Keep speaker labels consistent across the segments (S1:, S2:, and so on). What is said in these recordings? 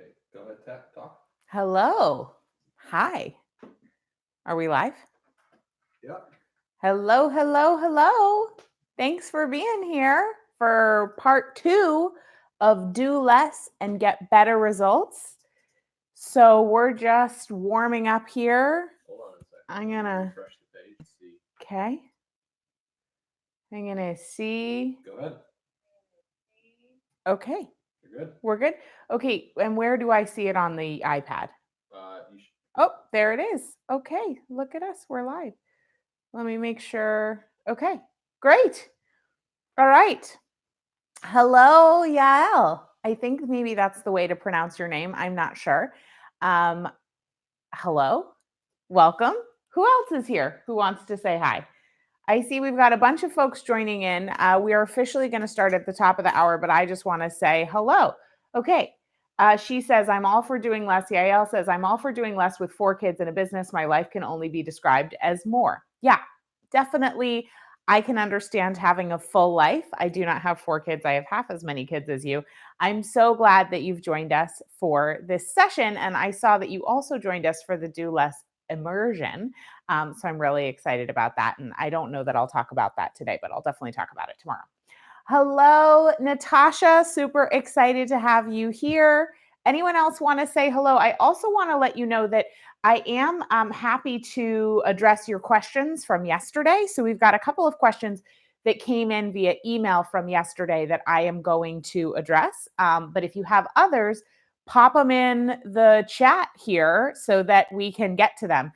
S1: Okay, go ahead, talk.
S2: Hello. Hi. Are we live?
S1: Yep.
S2: Hello, hello, hello. Thanks for being here for part 2 of Do Less and Get Better Results. So we're just warming up here.
S1: Hold on a second.
S2: I'm gonna
S1: refresh the page and see.
S2: Okay. I'm gonna see.
S1: Go ahead.
S2: Okay.
S1: You're good.
S2: We're good. Okay. And where do I see it on the iPad?
S1: You should.
S2: Oh, there it is. Okay. Look at us. We're live. Let me make sure. Okay. Great. All right. Hello, Yael. I think maybe that's the way to pronounce your name. I'm not sure. Um, hello. Welcome. Who else is here who wants to say hi? I see we've got a bunch of folks joining in. We are officially going to start at the top of the hour, but I just want to say hello. Okay. She says, I'm all for doing less. Yael says, I'm all for doing less with 4 kids in a business. My life can only be described as more. Yeah, definitely. I can understand having a full life. I do not have 4 kids. I have half as many kids as you. I'm so glad that you've joined us for this session. And I saw that you also joined us for the Do Less immersion. So I'm really excited about that. And I don't know that I'll talk about that today, but I'll definitely talk about it tomorrow. Hello, Natasha. Super excited to have you here. Anyone else want to say hello? I also want to let you know that I am happy to address your questions from yesterday. So we've got a couple of questions that came in via email from yesterday that I am going to address. But if you have others, pop them in the chat here so that we can get to them.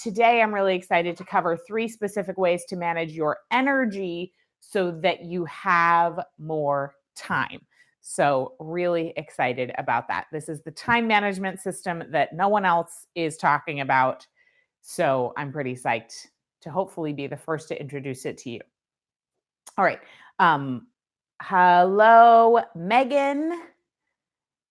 S2: Today, I'm really excited to cover 3 specific ways to manage your energy so that you have more time. So really excited about that. This is the time management system that no one else is talking about. So I'm pretty psyched to hopefully be the first to introduce it to you. All right. Hello, Megan.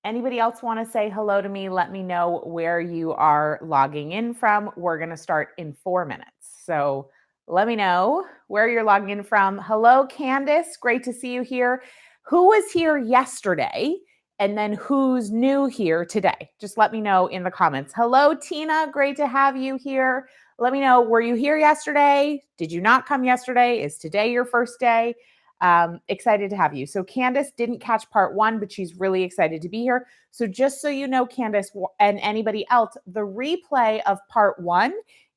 S2: Anybody else want to say hello to me? Let me know where you are logging in from. We're going to start in 4 minutes. So let me know where you're logging in from. Hello, Candace. Great to see you here. Who was here yesterday? And then who's new here today? Just let me know in the comments. Hello, Tina. Great to have you here. Let me know, were you here yesterday? Did you not come yesterday? Is today your first day? Excited to have you. So Candace didn't catch part 1, but she's really excited to be here. So just so you know, Candace and anybody else, the replay of part 1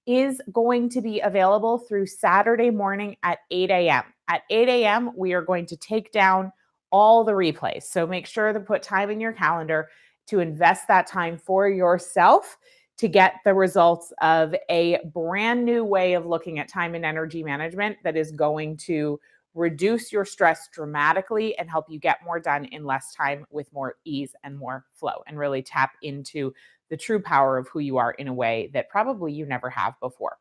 S2: is going to be available through Saturday morning at 8 a.m. At 8 a.m., we are going to take down all the replays. So make sure to put time in your calendar to invest that time for yourself to get the results of a brand new way of looking at time and energy management that is going to reduce your stress dramatically and help you get more done in less time with more ease and more flow, and really tap into the true power of who you are in a way that probably you never have before.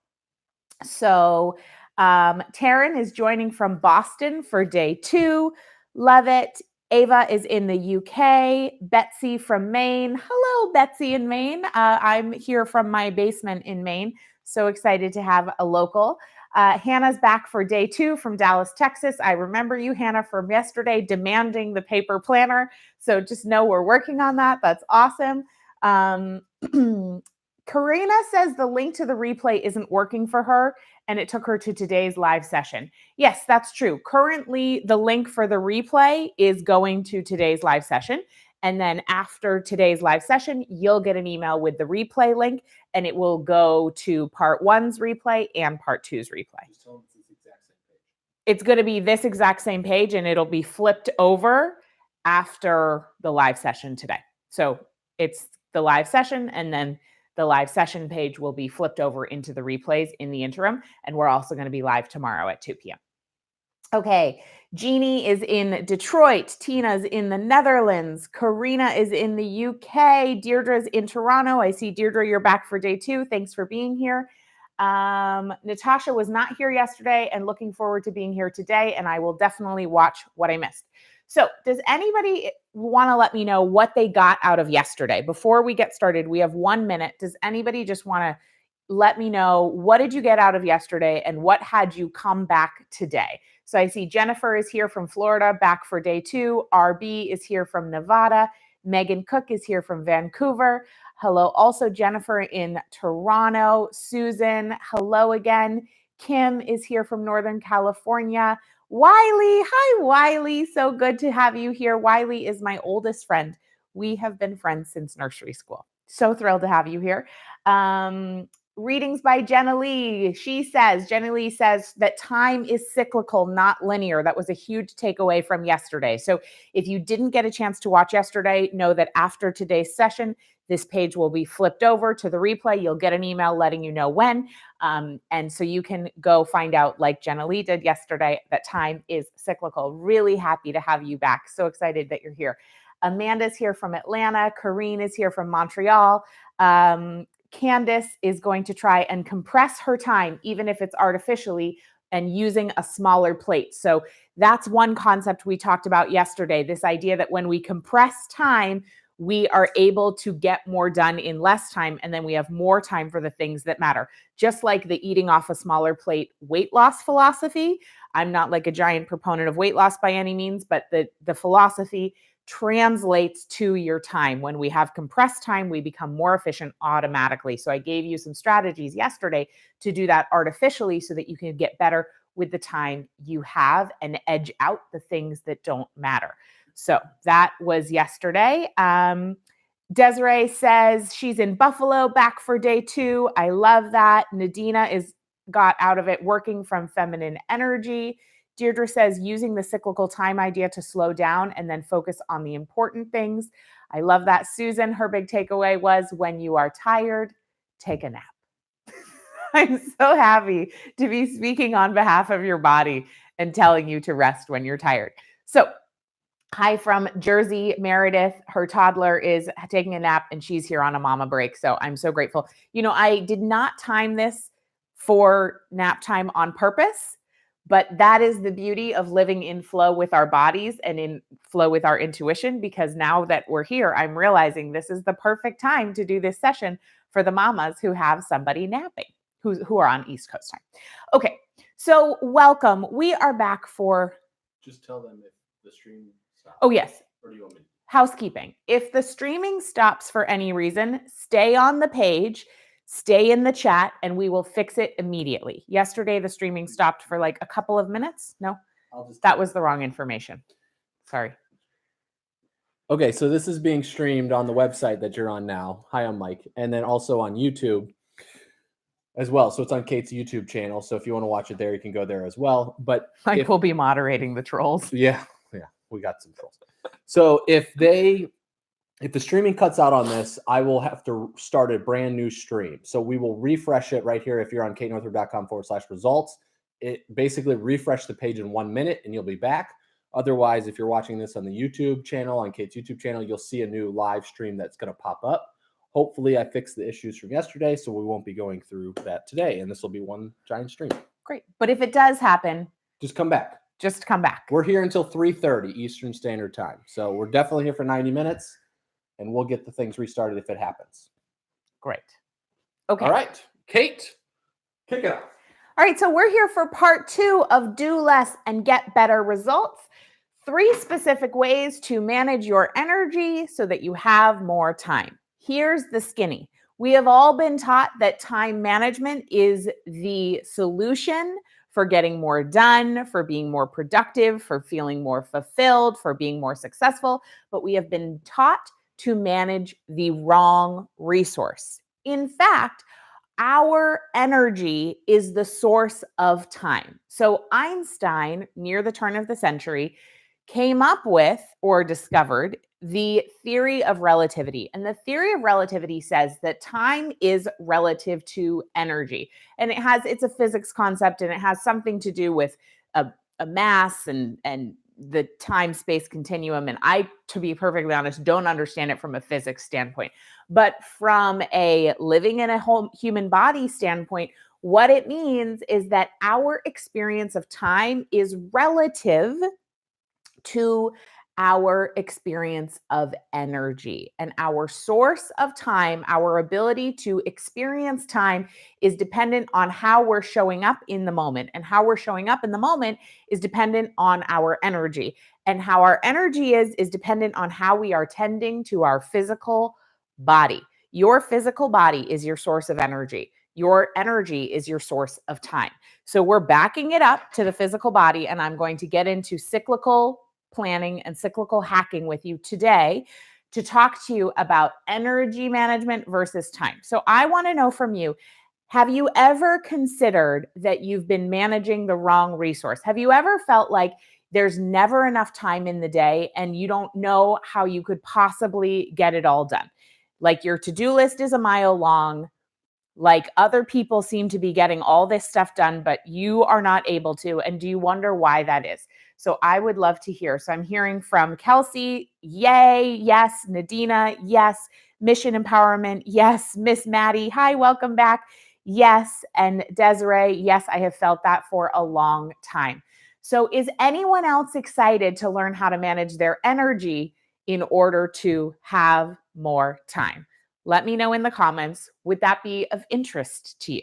S2: So Taryn is joining from Boston for day 2. Love it. Ava is in the UK. Betsy from Maine. Hello, Betsy in Maine. I'm here from my basement in Maine. So excited to have a local. Hannah's back for day 2 from Dallas, Texas. I remember you, Hannah, from yesterday demanding the paper planner. So just know we're working on that. That's awesome. Karina says the link to the replay isn't working for her, and it took her to today's live session. Yes, that's true. Currently, the link for the replay is going to today's live session. And then after today's live session, you'll get an email with the replay link, and it will go to part 1's replay and part 2's replay.
S1: Just tell them it's this exact same page.
S2: It's going to be this exact same page, and it'll be flipped over after the live session today. So it's the live session, and then the live session page will be flipped over into the replays in the interim. And we're also going to be live tomorrow at 2 p.m. Okay, Jeannie is in Detroit. Tina's in the Netherlands. Karina is in the UK. Deirdre's in Toronto. I see, Deirdre, you're back for day 2. Thanks for being here. Natasha was not here yesterday and looking forward to being here today, and I will definitely watch what I missed. So does anybody want to let me know what they got out of yesterday? Before we get started, we have 1 minute. Does anybody just want to let me know, what did you get out of yesterday and what had you come back today? So I see Jennifer is here from Florida, back for day 2. RB is here from Nevada. Megan Cook is here from Vancouver. Hello, also Jennifer in Toronto. Susan, hello again. Kim is here from Northern California. Wiley, hi Wiley. So good to have you here. Wiley is my oldest friend. We have been friends since nursery school. So thrilled to have you here. Readings by Jenna Lee. Jenna Lee says that time is cyclical, not linear. That was a huge takeaway from yesterday. So if you didn't get a chance to watch yesterday, know that after today's session, this page will be flipped over to the replay. You'll get an email letting you know when. And so you can go find out, like Jenna Lee did yesterday, that time is cyclical. Really happy to have you back. So excited that you're here. Amanda's here from Atlanta. Corrine is here from Montreal. Candace is going to try and compress her time, even if it's artificially, and using a smaller plate. So that's one concept we talked about yesterday, this idea that when we compress time, we are able to get more done in less time, and then we have more time for the things that matter. Just like the eating off a smaller plate weight loss philosophy. I'm not like a giant proponent of weight loss by any means, but the philosophy translates to your time. When we have compressed time, we become more efficient automatically. So I gave you some strategies yesterday to do that artificially so that you can get better with the time you have and edge out the things that don't matter. So that was yesterday. Desiree says she's in Buffalo, back for day 2. I love that. Nadina got out of it working from feminine energy. Deirdre says using the cyclical time idea to slow down and then focus on the important things. I love that. Susan, her big takeaway was when you are tired, take a nap. I'm so happy to be speaking on behalf of your body and telling you to rest when you're tired. So hi from Jersey, Meredith. Her toddler is taking a nap and she's here on a mama break. So I'm so grateful. I did not time this for nap time on purpose, but that is the beauty of living in flow with our bodies and in flow with our intuition, because now that we're here, I'm realizing this is the perfect time to do this session for the mamas who have somebody napping, who are on East Coast time. Okay, so welcome. We are back for...
S1: Just tell them if the stream stops.
S2: Oh, yes.
S1: Or do you want me to?
S2: Housekeeping. If the streaming stops for any reason, stay on the page, stay in the chat, and we will fix it immediately. Yesterday, the streaming stopped for like a couple of minutes. No, that was the wrong information. Sorry.
S3: Okay, so this is being streamed on the website that you're on now. Hi, I'm Mike. And then also on YouTube as well. So it's on Kate's YouTube channel. So if you want to watch it there, you can go there as well. But
S2: Mike will be moderating the trolls.
S3: Yeah, we got some trolls. So if the streaming cuts out on this, I will have to start a brand new stream. So we will refresh it right here. If you're on katenorthrup.com/results, it basically refresh the page in 1 minute and you'll be back. Otherwise, if you're watching this on the YouTube channel, on Kate's YouTube channel, you'll see a new live stream that's going to pop up. Hopefully I fixed the issues from yesterday, so we won't be going through that today. And this will be one giant stream.
S2: Great. But if it does happen,
S3: just come back.
S2: Just come back.
S3: We're here until 3:30 Eastern Standard Time. So we're definitely here for 90 minutes, and we'll get the things restarted if it happens.
S2: Great. Okay.
S3: All right. Kate, kick it off.
S2: All right. So we're here for part 2 of Do Less and Get Better Results. 3 specific ways to manage your energy so that you have more time. Here's the skinny. We have all been taught that time management is the solution for getting more done, for being more productive, for feeling more fulfilled, for being more successful. But we have been taught to manage the wrong resource. In fact, our energy is the source of time. So Einstein, near the turn of the century, came up with or discovered the theory of relativity. And the theory of relativity says that time is relative to energy. And it's a physics concept, and it has something to do with a mass and the time-space continuum. And I, to be perfectly honest, don't understand it from a physics standpoint. But from a living in a whole human body standpoint, what it means is that our experience of time is relative to our experience of energy. And our source of time, our ability to experience time, is dependent on how we're showing up in the moment. And how we're showing up in the moment is dependent on our energy. And how our energy is dependent on how we are tending to our physical body. Your physical body is your source of energy. Your energy is your source of time. So we're backing it up to the physical body, and I'm going to get into cyclical planning and cyclical hacking with you today to talk to you about energy management versus time. So I want to know from you, have you ever considered that you've been managing the wrong resource? Have you ever felt like there's never enough time in the day and you don't know how you could possibly get it all done? Like your to-do list is a mile long, like other people seem to be getting all this stuff done, but you are not able to. And do you wonder why that is? So I would love to hear. So I'm hearing from Kelsey, yay, yes. Nadina, yes. Mission Empowerment, yes. Miss Maddie, hi, welcome back. Yes. And Desiree, yes, I have felt that for a long time. So is anyone else excited to learn how to manage their energy in order to have more time? Let me know in the comments. Would that be of interest to you?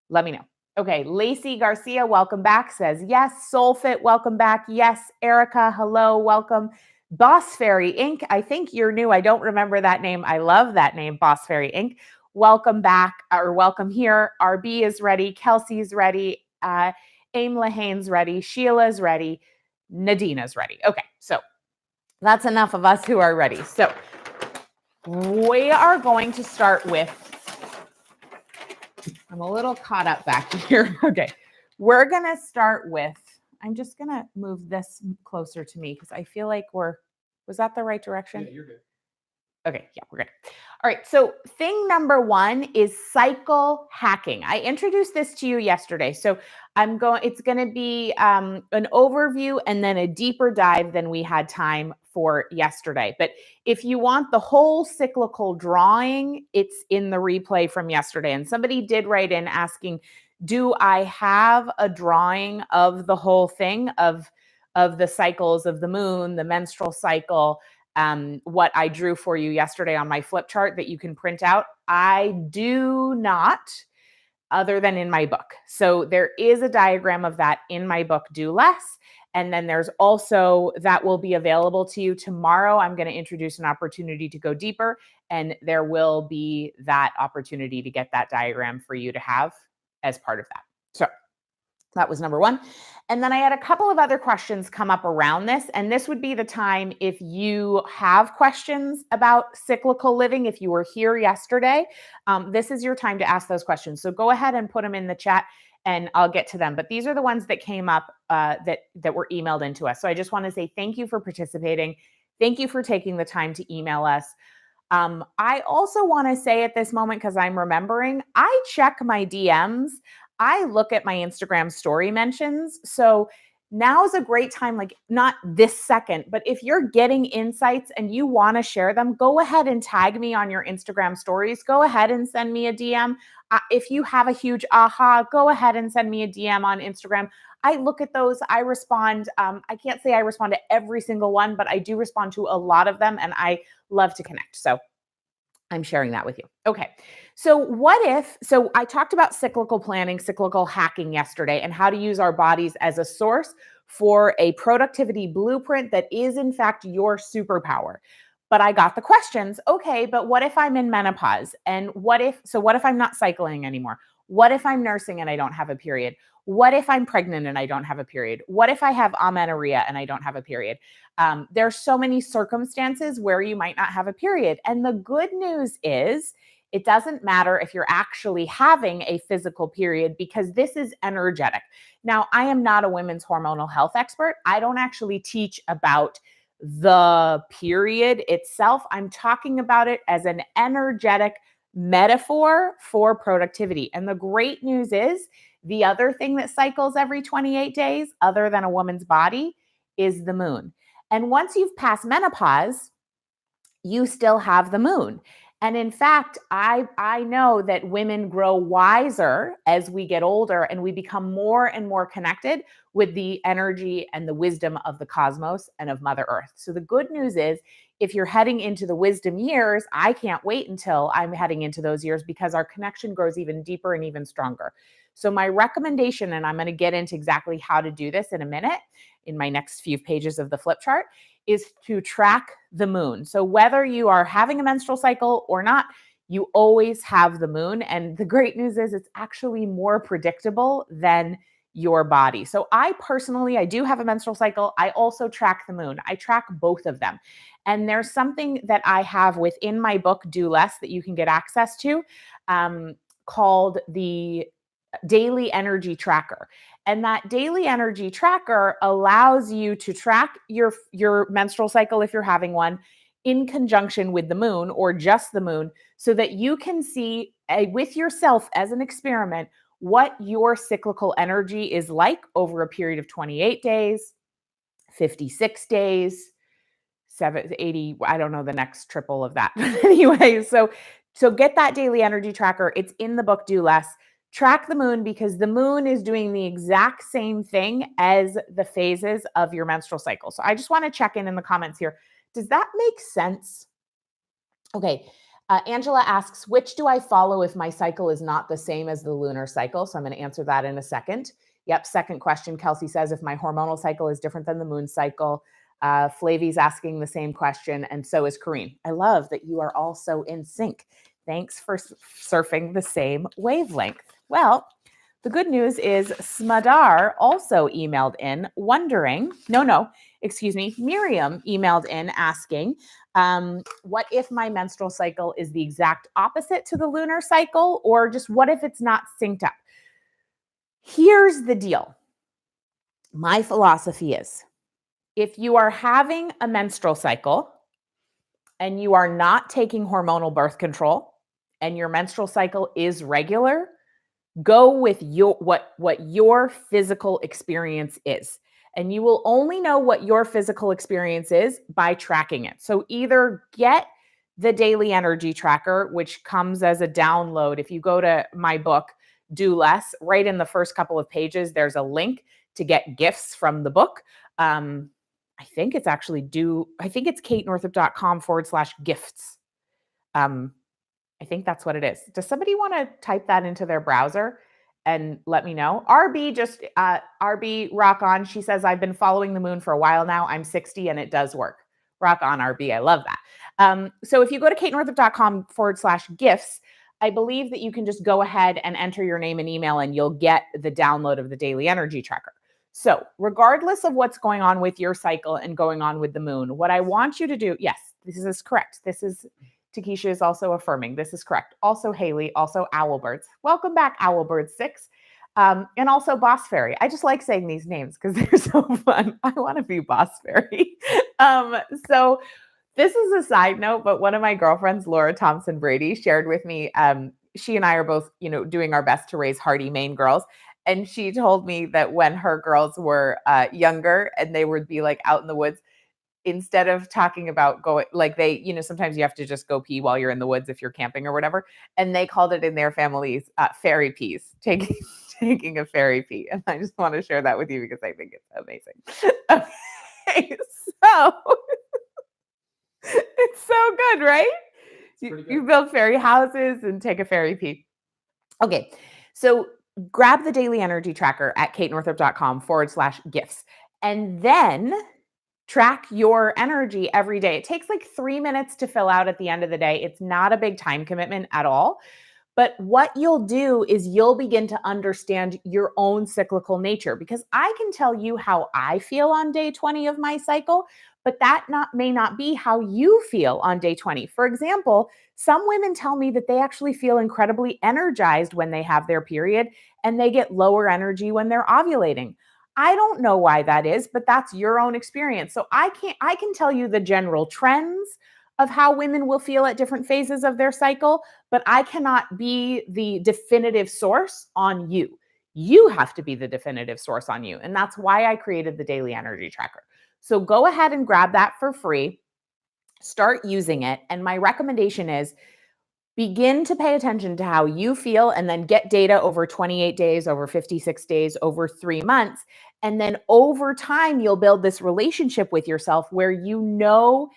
S2: Let me know. Okay, Lacey Garcia, welcome back, says yes. Soulfit, welcome back. Yes. Erica, hello, welcome. Boss Fairy Inc., I think you're new. I don't remember that name. I love that name, Boss Fairy Inc. Welcome back, or welcome here. RB is ready. Kelsey's ready. Aim Lahane's ready. Sheila's ready. Nadina's ready. Okay, so that's enough of us who are ready. So we are going to start with, I'm a little caught up back here. Okay. We're going to start with, I'm just going to move this closer to me because I feel like was that the right direction?
S1: Yeah, you're good.
S2: Okay. Yeah, we're good. All right. So thing number one is cycle hacking. I introduced this to you yesterday. So it's going to be an overview and then a deeper dive than we had time for yesterday. But if you want the whole cyclical drawing, it's in the replay from yesterday. And somebody did write in asking, do I have a drawing of the whole thing of the cycles of the moon, the menstrual cycle, what I drew for you yesterday on my flip chart that you can print out? I do not, other than in my book. So there is a diagram of that in my book, Do Less. And then there's also, that will be available to you tomorrow. I'm going to introduce an opportunity to go deeper, and there will be that opportunity to get that diagram for you to have as part of that. So that was number one. And then I had a couple of other questions come up around this. And this would be the time if you have questions about cyclical living. If you were here yesterday, this is your time to ask those questions. So go ahead and put them in the chat and I'll get to them. But these are the ones that came up that were emailed into us. So I just want to say thank you for participating. Thank you for taking the time to email us. I also want to say at this moment, because I'm remembering, I check my DMs. I look at my Instagram story mentions. So now is a great time, like not this second, but if you're getting insights and you want to share them, go ahead and tag me on your Instagram stories. Go ahead and send me a DM. If you have a huge aha, go ahead and send me a DM on Instagram. I look at those. I respond. I can't say I respond to every single one, but I do respond to a lot of them and I love to connect. So I'm sharing that with you. Okay. So I talked about cyclical planning, cyclical hacking yesterday, and how to use our bodies as a source for a productivity blueprint that is in fact your superpower. But I got the questions. Okay, but what if I'm in menopause? And what if I'm not cycling anymore? What if I'm nursing and I don't have a period? What if I'm pregnant and I don't have a period? What if I have amenorrhea and I don't have a period? There's so many circumstances where you might not have a period. And the good news is it doesn't matter if you're actually having a physical period because this is energetic. Now, I am not a women's hormonal health expert. I don't actually teach about the period itself. I'm talking about it as an energetic metaphor for productivity. And the great news is the other thing that cycles every 28 days, other than a woman's body, is the moon. And once you've passed menopause, you still have the moon. And in fact, I know that women grow wiser as we get older and we become more and more connected with the energy and the wisdom of the cosmos and of Mother Earth. So the good news is, if you're heading into the wisdom years, I can't wait until I'm heading into those years, because our connection grows even deeper and even stronger. So my recommendation, and I'm going to get into exactly how to do this in a minute in my next few pages of the flip chart, is to track the moon. So whether you are having a menstrual cycle or not, you always have the moon. And the great news is it's actually more predictable than your body. So I do have a menstrual cycle. I also track the moon. I track both of them. And there's something that I have within my book, Do Less, that you can get access to, called the Daily Energy Tracker. And that daily energy tracker allows you to track your menstrual cycle, if you're having one, in conjunction with the moon or just the moon, so that you can see with yourself as an experiment what your cyclical energy is like over a period of 28 days, 56 days, 80, I don't know the next triple of that. Anyway, so get that daily energy tracker. It's in the book, Do Less. Track the moon, because the moon is doing the exact same thing as the phases of your menstrual cycle. So I just want to check in the comments here. Does that make sense? Okay. Angela asks, which do I follow if my cycle is not the same as the lunar cycle? So I'm going to answer that in a second. Yep. Second question. Kelsey says, if my hormonal cycle is different than the moon cycle. Flavy's asking the same question, and so is Kareen. I love that you are all so in sync. Thanks for surfing the same wavelength. Well, the good news is Smadar also emailed in wondering, Miriam emailed in asking, what if my menstrual cycle is the exact opposite to the lunar cycle, or just what if it's not synced up? Here's the deal. My philosophy is, if you are having a menstrual cycle and you are not taking hormonal birth control and your menstrual cycle is regular, go with what your physical experience is. And you will only know what your physical experience is by tracking it. So either get the daily energy tracker, which comes as a download. If you go to my book, Do Less, right in the first couple of pages, there's a link to get gifts from the book. I think it's katenorthrup.com/gifts. I think that's what it is. Does somebody want to type that into their browser and let me know? RB rock on. She says, I've been following the moon for a while now. I'm 60 and it does work. Rock on, RB. I love that. So if you go to katenorthrup.com/gifts, I believe that you can just go ahead and enter your name and email and you'll get the download of the daily energy tracker. So regardless of what's going on with your cycle and going on with the moon, what I want you to do, yes, this is correct. Takesha is also affirming. This is correct. Also Haley, also Owlbirds. Welcome back, Owlbird 6. And also Boss Fairy. I just like saying these names because they're so fun. I want to be Boss Fairy. So this is a side note, but one of my girlfriends, Laura Thompson Brady, shared with me, she and I are both, doing our best to raise hearty Maine girls. And she told me that when her girls were younger and they would be like out in the woods, instead of talking about going, like sometimes you have to just go pee while you're in the woods if you're camping or whatever. And they called it in their families fairy peas, taking a fairy pee. And I just want to share that with you because I think it's amazing. Okay, so it's so good, right? You build fairy houses and take a fairy pee. Okay, so grab the daily energy tracker at katenorthrup.com/gifts. And then track your energy every day. It takes like 3 minutes to fill out at the end of the day. It's not a big time commitment at all. But what you'll do is you'll begin to understand your own cyclical nature, because I can tell you how I feel on day 20 of my cycle, but that may not be how you feel on day 20. For example, some women tell me that they actually feel incredibly energized when they have their period and they get lower energy when they're ovulating. I don't know why that is, but that's your own experience. So I can tell you the general trends of how women will feel at different phases of their cycle, but I cannot be the definitive source on you. You have to be the definitive source on you. And that's why I created the daily energy tracker. So go ahead and grab that for free. Start using it. And my recommendation is, begin to pay attention to how you feel and then get data over 28 days, over 56 days, over 3 months. And then over time, you'll build this relationship with yourself where you know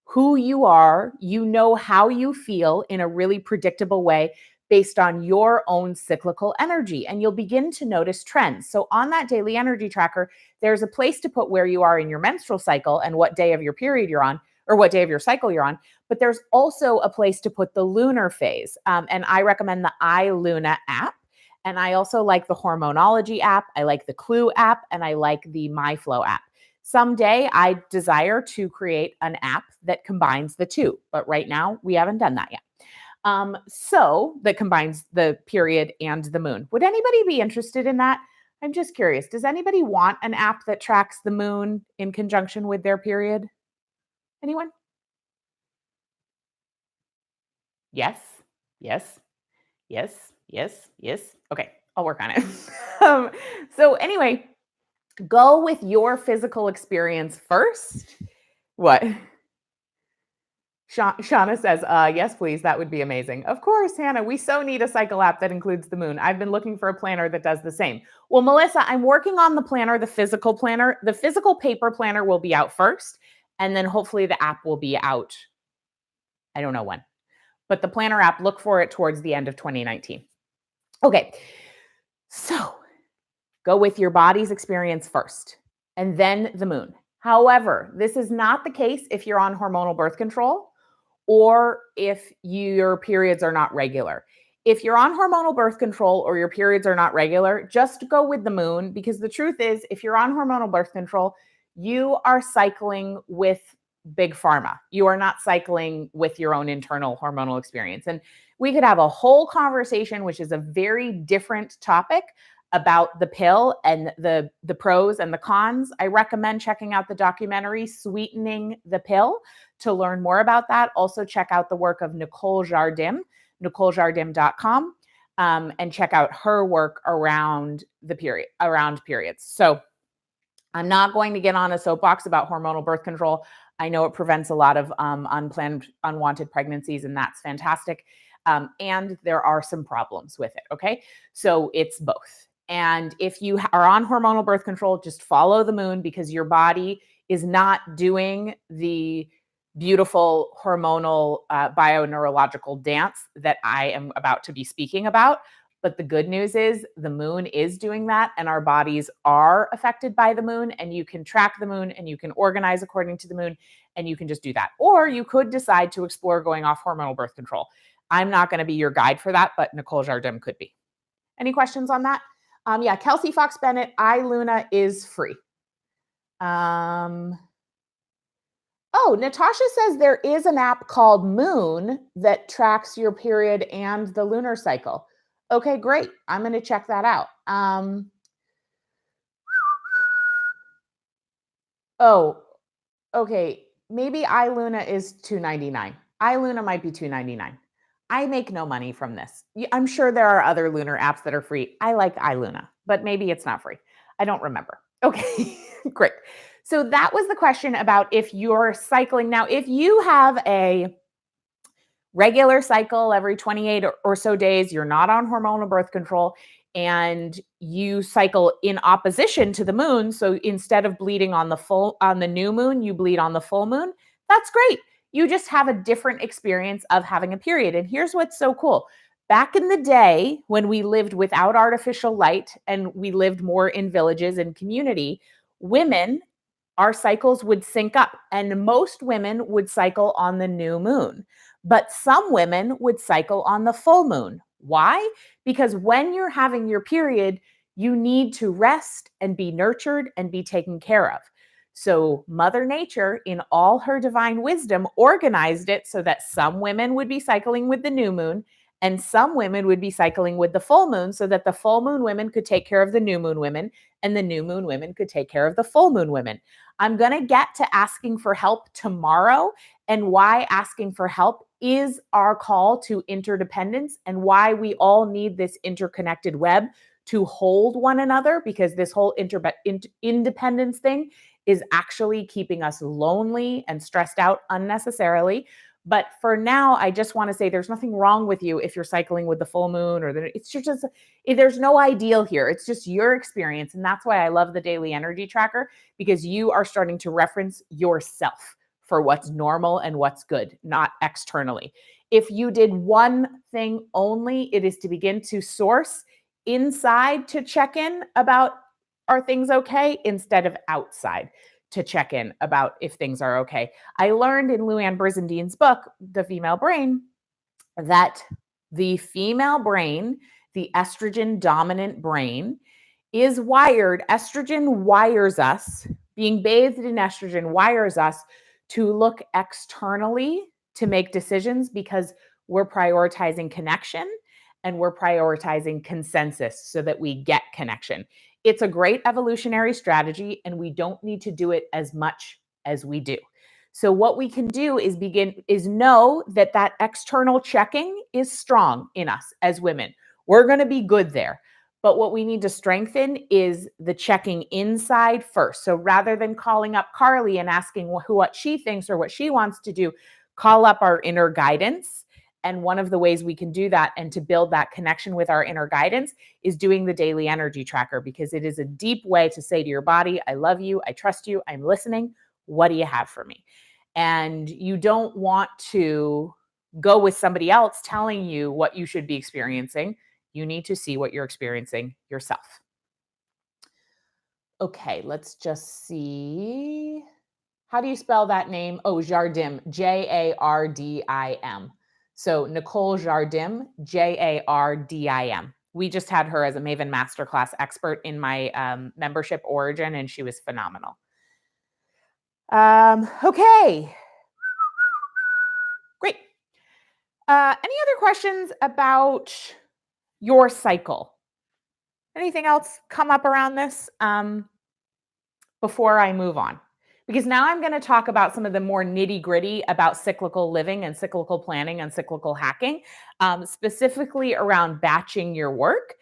S2: who you are, you know how you feel in a really predictable way based on your own cyclical energy. And you'll begin to notice trends. So on that daily energy tracker, there's a place to put where you are in your menstrual cycle and what day of your period you're on, or what day of your cycle you're on. But there's also a place to put the lunar phase. And I recommend the iLuna app. And I also like the Hormonology app. I like the Clue app, and I like the MyFlow app. Someday I desire to create an app that combines the two, but right now we haven't done that yet. So that combines the period and the moon. Would anybody be interested in that? I'm just curious. Does anybody want an app that tracks the moon in conjunction with their period? Anyone? Yes, yes, yes, yes, yes. Okay, I'll work on it. So anyway, go with your physical experience first. What? Shauna says, yes, please. That would be amazing. Of course, Hannah, we so need a cycle app that includes the moon. I've been looking for a planner that does the same. Well, Melissa, I'm working on the planner, the physical planner. The physical paper planner will be out first, and then hopefully the app will be out. I don't know when, but the planner app, look for it towards the end of 2019. Okay, so go with your body's experience first, and then the moon. However, this is not the case if you're on hormonal birth control or if your periods are not regular. If you're on hormonal birth control or your periods are not regular, just go with the moon, because the truth is, if you're on hormonal birth control, you are cycling with big pharma. You are not cycling with your own internal hormonal experience. And we could have a whole conversation, which is a very different topic, about the pill and the pros and the cons. I recommend checking out the documentary Sweetening the Pill to learn more about that. Also check out the work of Nicole Jardim, NicoleJardim.com, and check out her work around periods. So I'm not going to get on a soapbox about hormonal birth control. I know it prevents a lot of unplanned, unwanted pregnancies, and that's fantastic. And there are some problems with it, okay? So it's both. And if you are on hormonal birth control, just follow the moon, because your body is not doing the beautiful hormonal bioneurological dance that I am about to be speaking about. But the good news is the moon is doing that, and our bodies are affected by the moon, and you can track the moon and you can organize according to the moon, and you can just do that. Or you could decide to explore going off hormonal birth control. I'm not going to be your guide for that, but Nicole Jardim could be. Any questions on that? Yeah, Kelsey Fox Bennett, iLuna is free. Oh, Natasha says there is an app called Moon that tracks your period and the lunar cycle. Okay, great. I'm going to check that out. Oh, okay. Maybe iLuna is $2.99. iLuna might be $2.99. I make no money from this. I'm sure there are other lunar apps that are free. I like iLuna, but maybe it's not free. I don't remember. Okay, great. So that was the question about if you're cycling. Now, if you have a regular cycle every 28 or so days, you're not on hormonal birth control, and you cycle in opposition to the moon. So instead of bleeding on the new moon, you bleed on the full moon. That's great. You just have a different experience of having a period. And here's what's so cool. Back in the day, when we lived without artificial light and we lived more in villages and community, women, our cycles would sync up, and most women would cycle on the new moon, but some women would cycle on the full moon. Why? Because when you're having your period, you need to rest and be nurtured and be taken care of. So Mother Nature, in all her divine wisdom, organized it so that some women would be cycling with the new moon and some women would be cycling with the full moon, so that the full moon women could take care of the new moon women and the new moon women could take care of the full moon women. I'm going to get to asking for help tomorrow, and why asking for help is our call to interdependence, and why we all need this interconnected web to hold one another, because this whole independence thing is actually keeping us lonely and stressed out unnecessarily. But for now, I just want to say there's nothing wrong with you if you're cycling with the full moon it's just, there's no ideal here. It's just your experience. And that's why I love the daily energy tracker, because you are starting to reference yourself for what's normal and what's good, not externally. If you did one thing only, it is to begin to source inside to check in about, are things okay, instead of outside to check in about if things are okay. I learned in Luann Brisendine's book, The Female Brain, that the female brain, the estrogen dominant brain, is wired, estrogen wires us, being bathed in estrogen wires us to look externally to make decisions, because we're prioritizing connection and we're prioritizing consensus so that we get connection. It's a great evolutionary strategy, and we don't need to do it as much as we do. So what we can do is know that that external checking is strong in us as women. We're going to be good there. But what we need to strengthen is the checking inside first. So rather than calling up Carly and asking what she thinks or what she wants to do, call up our inner guidance. And one of the ways we can do that and to build that connection with our inner guidance is doing the daily energy tracker, because it is a deep way to say to your body, I love you, I trust you, I'm listening. What do you have for me? And you don't want to go with somebody else telling you what you should be experiencing. You need to see what you're experiencing yourself. Okay, let's just see. How do you spell that name? Oh, Jardim, Jardim. So Nicole Jardim, Jardim. We just had her as a Maven Masterclass expert in my membership Origin, and she was phenomenal. Okay. Great. Any other questions about your cycle? Anything else come up around this before I move on? Because now I'm going to talk about some of the more nitty gritty about cyclical living and cyclical planning and cyclical hacking, specifically around batching your work.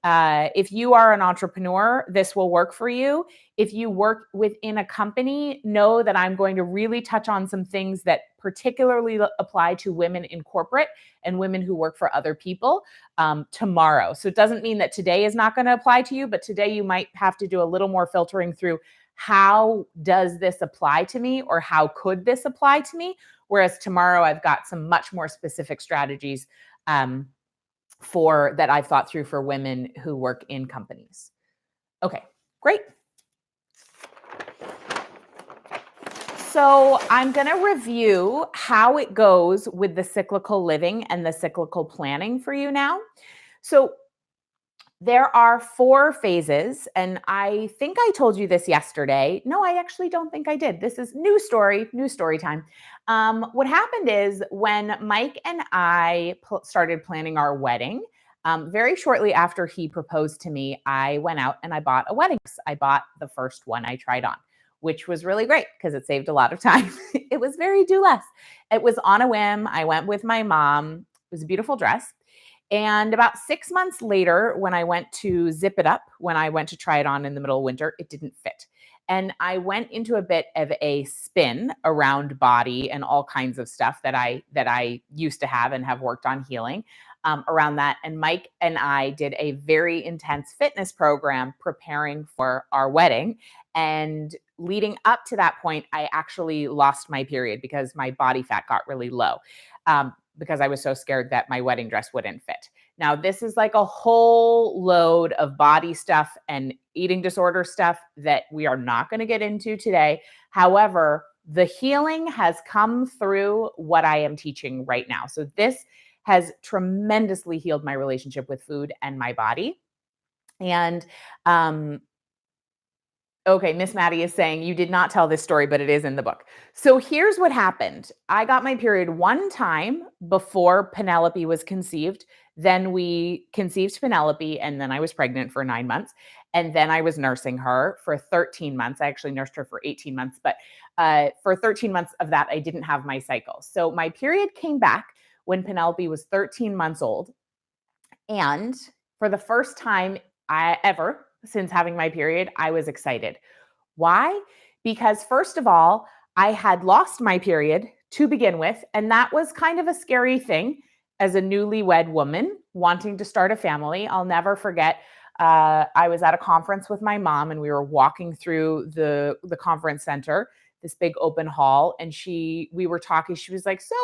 S2: If you are an entrepreneur, this will work for you. If you work within a company, know that I'm going to really touch on some things that particularly apply to women in corporate and women who work for other people tomorrow. So it doesn't mean that today is not going to apply to you, but today you might have to do a little more filtering through, how does this apply to me, or how could this apply to me? Whereas tomorrow I've got some much more specific strategies that I've thought through for women who work in companies. Okay, great. So I'm going to review how it goes with the cyclical living and the cyclical planning for you now. So there are 4 phases, and I think I told you this yesterday. No, I actually don't think I did. This is new story time. What happened is when Mike and I started planning our wedding, very shortly after he proposed to me, I went out and I bought a wedding dress. I bought the first one I tried on, which was really great because it saved a lot of time. It was very do less. It was on a whim. I went with my mom. It was a beautiful dress. And about 6 months later, when I went to zip it up, when I went to try it on in the middle of winter, it didn't fit. And I went into a bit of a spin around body and all kinds of stuff that I used to have and have worked on healing around that. And Mike and I did a very intense fitness program preparing for our wedding. And leading up to that point, I actually lost my period because my body fat got really low. Because I was so scared that my wedding dress wouldn't fit. Now, this is like a whole load of body stuff and eating disorder stuff that we are not going to get into today. However, the healing has come through what I am teaching right now. So this has tremendously healed my relationship with food and my body. And okay, Miss Maddie is saying you did not tell this story, but it is in the book. So here's what happened. I got my period one time before Penelope was conceived. Then we conceived Penelope, and then I was pregnant for 9 months. And then I was nursing her for 13 months. I actually nursed her for 18 months, but for 13 months of that, I didn't have my cycle. So my period came back when Penelope was 13 months old. And for the first time ever, since having my period, I was excited. Why? Because first of all, I had lost my period to begin with. And that was kind of a scary thing as a newlywed woman wanting to start a family. I'll never forget. I was at a conference with my mom, and we were walking through the conference center, this big open hall, and we were talking. She was like, "So,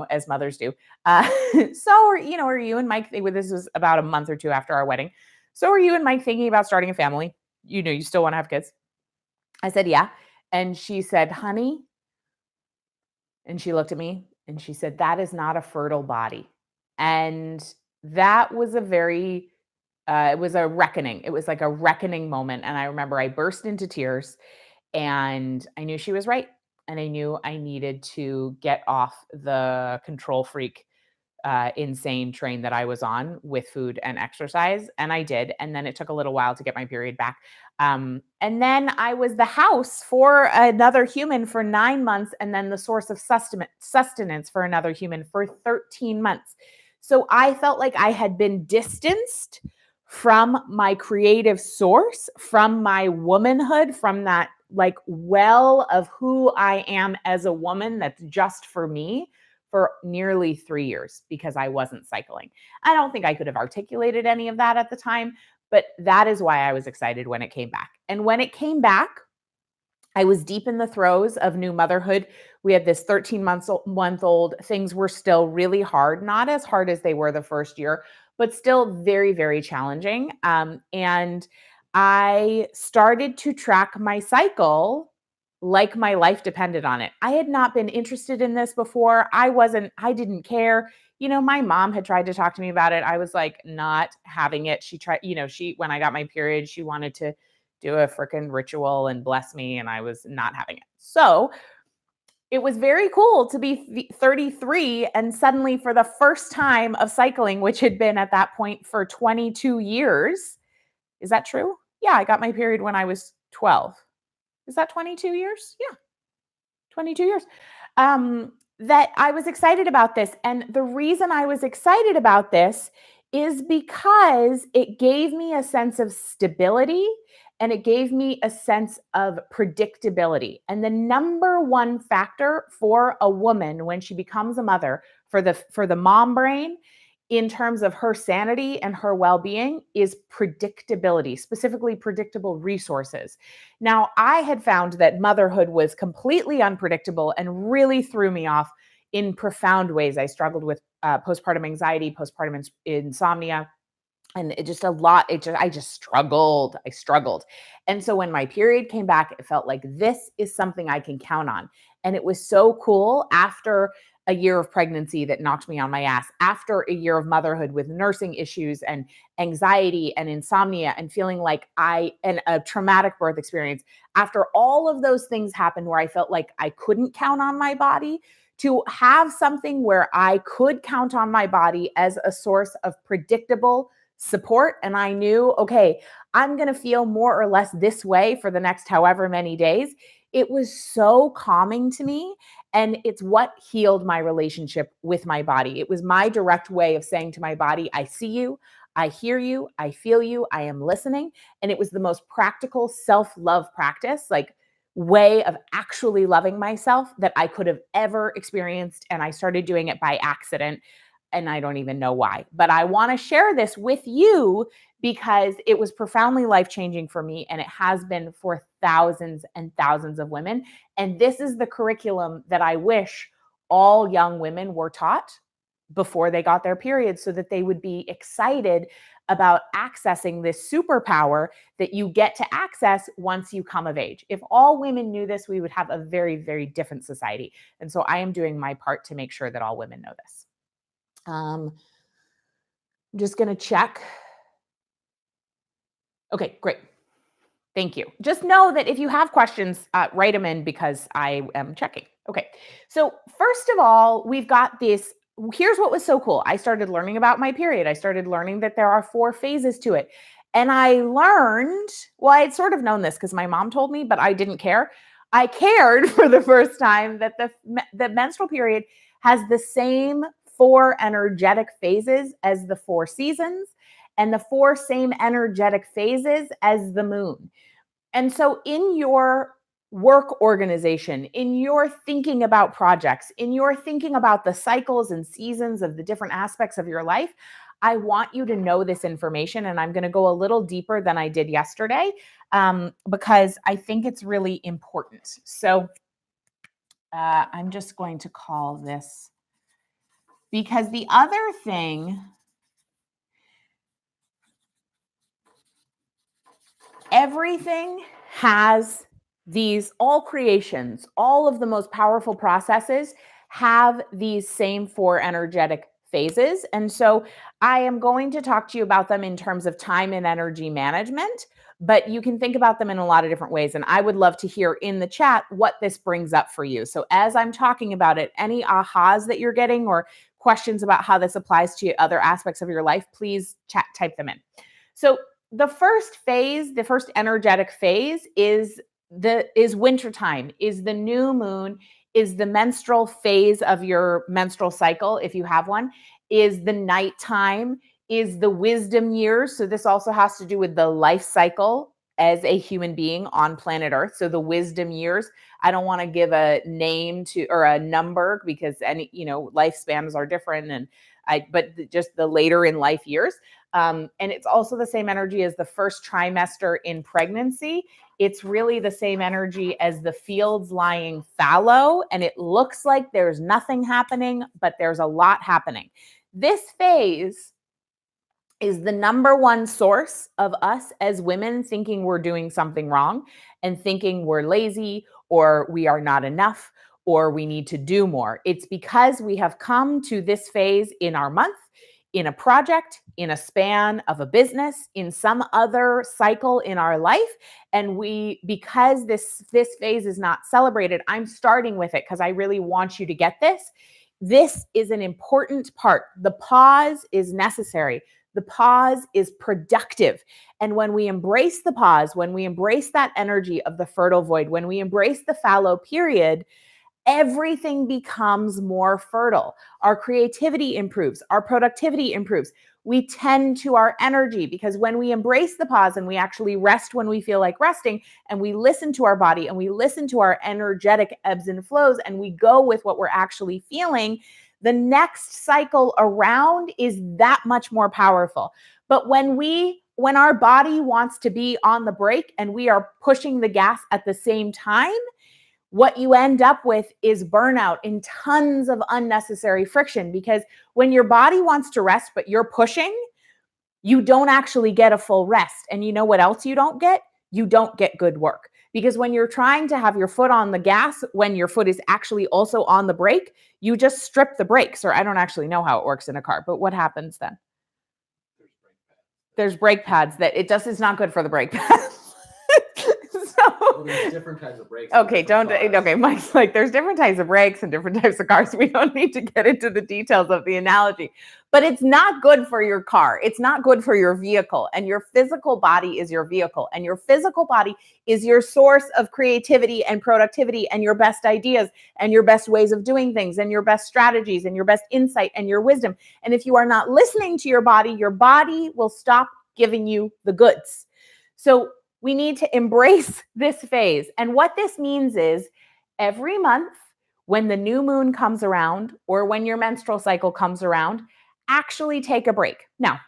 S2: as mothers do, so are you and Mike?" This was about a month or two after our wedding. "So are you and Mike thinking about starting a family? You still want to have kids?" I said, "Yeah." And she said, "Honey," and she looked at me and she said, "That is not a fertile body." And that was it was a reckoning. It was like a reckoning moment. And I remember I burst into tears, and I knew she was right. And I knew I needed to get off the control freak, insane train that I was on with food and exercise. And I did. And then it took a little while to get my period back. And then I was the house for another human for 9 months, and then the source of sustenance for another human for 13 months. So I felt like I had been distanced from my creative source, from my womanhood, from that like well of who I am as a woman that's just for me, for nearly 3 years, because I wasn't cycling. I don't think I could have articulated any of that at the time, but that is why I was excited when it came back. And when it came back, I was deep in the throes of new motherhood. We had this 13-month-old. Things were still really hard, not as hard as they were the first year, but still very, very challenging. And I started to track my cycle like my life depended on it. I had not been interested in this before. I didn't care. My mom had tried to talk to me about it. I was like, not having it. She tried, when I got my period, she wanted to do a freaking ritual and bless me, and I was not having it. So it was very cool to be 33 and suddenly, for the first time of cycling, which had been at that point for 22 years. Is that true? Yeah, I got my period when I was 12. Is that 22 years? Yeah, 22 years. That I was excited about this. And the reason I was excited about this is because it gave me a sense of stability, and it gave me a sense of predictability. And the number one factor for a woman when she becomes a mother, for the mom brain, in terms of her sanity and her well-being, is predictability, specifically predictable resources. Now, I had found that motherhood was completely unpredictable and really threw me off in profound ways. I struggled with postpartum anxiety, postpartum insomnia, and it just a lot. I just struggled. I struggled. And so when my period came back, it felt like this is something I can count on. And it was so cool after a year of pregnancy that knocked me on my ass, after a year of motherhood with nursing issues and anxiety and insomnia and feeling like and a traumatic birth experience. After all of those things happened where I felt like I couldn't count on my body, to have something where I could count on my body as a source of predictable support. And I knew, okay, I'm going to feel more or less this way for the next however many days. It was so calming to me. And it's what healed my relationship with my body. It was my direct way of saying to my body, I see you, I hear you, I feel you, I am listening. And it was the most practical self-love practice, like way of actually loving myself, that I could have ever experienced. And I started doing it by accident. And I don't even know why, but I want to share this with you because it was profoundly life-changing for me, and it has been for thousands and thousands of women. And this is the curriculum that I wish all young women were taught before they got their periods, so that they would be excited about accessing this superpower that you get to access once you come of age. If all women knew this, we would have a very, very different society. And so I am doing my part to make sure that all women know this. I'm just going to check. Okay, great. Thank you. Just know that if you have questions, write them in because I am checking. Okay. So first of all, we've got this. Here's what was so cool. I started learning about my period. I started learning that there are 4 phases to it. And I learned, well, I'd sort of known this because my mom told me, but I didn't care. I cared for the first time that the menstrual period has the same 4 energetic phases as the 4 seasons, and the 4 same energetic phases as the moon. And so in your work organization, in your thinking about projects, in your thinking about the cycles and seasons of the different aspects of your life, I want you to know this information. And I'm going to go a little deeper than I did yesterday because I think it's really important. So I'm just going to call this, because the other thing, everything has these, all creations, all of the most powerful processes have these same 4 energetic phases. And so I am going to talk to you about them in terms of time and energy management, but you can think about them in a lot of different ways. And I would love to hear in the chat what this brings up for you. So as I'm talking about it, any ahas that you're getting or questions about how this applies to other aspects of your life, please type them in. So the first phase, the first energetic phase is wintertime, is the new moon, is the menstrual phase of your menstrual cycle, if you have one, is the nighttime, is the wisdom years. So this also has to do with the life cycle as a human being on planet Earth. So the wisdom years, I don't want to give a name to or a number because any, lifespans are different, but just the later in life years. And it's also the same energy as the first trimester in pregnancy. It's really the same energy as the fields lying fallow. And it looks like there's nothing happening, but there's a lot happening. This phase is the number one source of us as women thinking we're doing something wrong and thinking we're lazy or we are not enough or we need to do more. It's because we have come to this phase in our month, in a project, in a span of a business, in some other cycle in our life. And because this phase is not celebrated, I'm starting with it because I really want you to get this. This is an important part. The pause is necessary. The pause is productive. And when we embrace the pause, when we embrace that energy of the fertile void, when we embrace the fallow period, everything becomes more fertile. Our creativity improves. Our productivity improves. We tend to our energy because when we embrace the pause and we actually rest when we feel like resting and we listen to our body and we listen to our energetic ebbs and flows and we go with what we're actually feeling, the next cycle around is that much more powerful. But when our body wants to be on the brake and we are pushing the gas at the same time, what you end up with is burnout and tons of unnecessary friction, because when your body wants to rest, but you're pushing, you don't actually get a full rest. And you know what else you don't get? You don't get good work. Because when you're trying to have your foot on the gas, when your foot is actually also on the brake, you just strip the brakes. Or I don't actually know how it works in a car, but what happens then? There's brake pads that it's not good for the brake pads.
S1: Well, there's different kinds of brakes.
S2: Okay, Mike's like, there's different types of brakes and different types of cars. We don't need to get into the details of the analogy, but it's not good for your car. It's not good for your vehicle, and your physical body is your vehicle, and your physical body is your source of creativity and productivity and your best ideas and your best ways of doing things and your best strategies and your best insight and your wisdom. And if you are not listening to your body will stop giving you the goods. So we need to embrace this phase. And what this means is every month when the new moon comes around or when your menstrual cycle comes around, actually take a break. Now,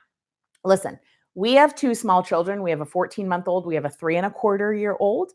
S2: listen, we have 2 small children. We have a 14-month-old. We have a 3.25-year-old.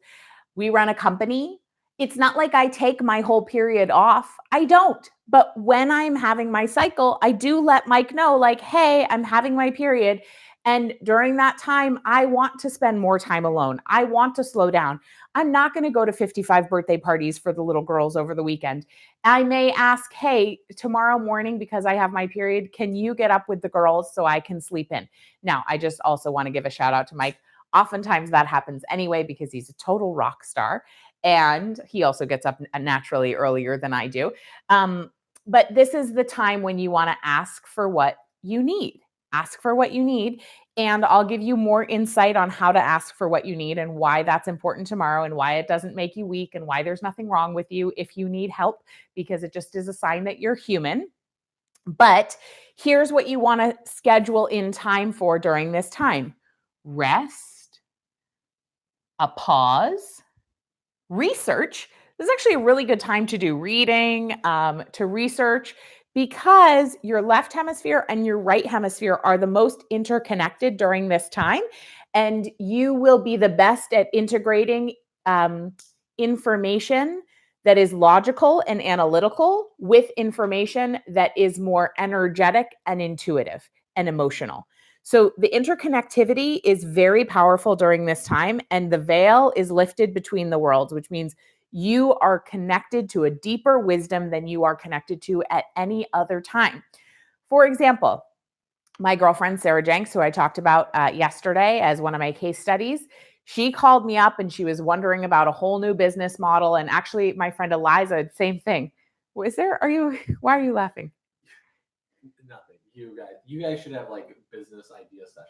S2: We run a company. It's not like I take my whole period off. I don't. But when I'm having my cycle, I do let Mike know, like, hey, I'm having my period. And during that time, I want to spend more time alone. I want to slow down. I'm not going to go to 55 birthday parties for the little girls over the weekend. I may ask, hey, tomorrow morning, because I have my period, can you get up with the girls so I can sleep in? Now, I just also want to give a shout out to Mike. Oftentimes that happens anyway because he's a total rock star. And he also gets up naturally earlier than I do. But this is the time when you want to ask for what you need. Ask for what you need. And I'll give you more insight on how to ask for what you need and why that's important tomorrow and why it doesn't make you weak and why there's nothing wrong with you if you need help, because it just is a sign that you're human. But here's what you want to schedule in time for during this time: rest, a pause, research, this is actually a really good time to do reading, to research, because your left hemisphere and your right hemisphere are the most interconnected during this time. And you will be the best at integrating information that is logical and analytical with information that is more energetic and intuitive and emotional. So the interconnectivity is very powerful during this time, and the veil is lifted between the worlds, which means you are connected to a deeper wisdom than you are connected to at any other time. For example, my girlfriend, Sarah Jenks, who I talked about yesterday as one of my case studies, she called me up and she was wondering about a whole new business model. And actually, my friend Eliza, same thing. Why are you laughing?
S1: Nothing. You guys should have like business idea sessions.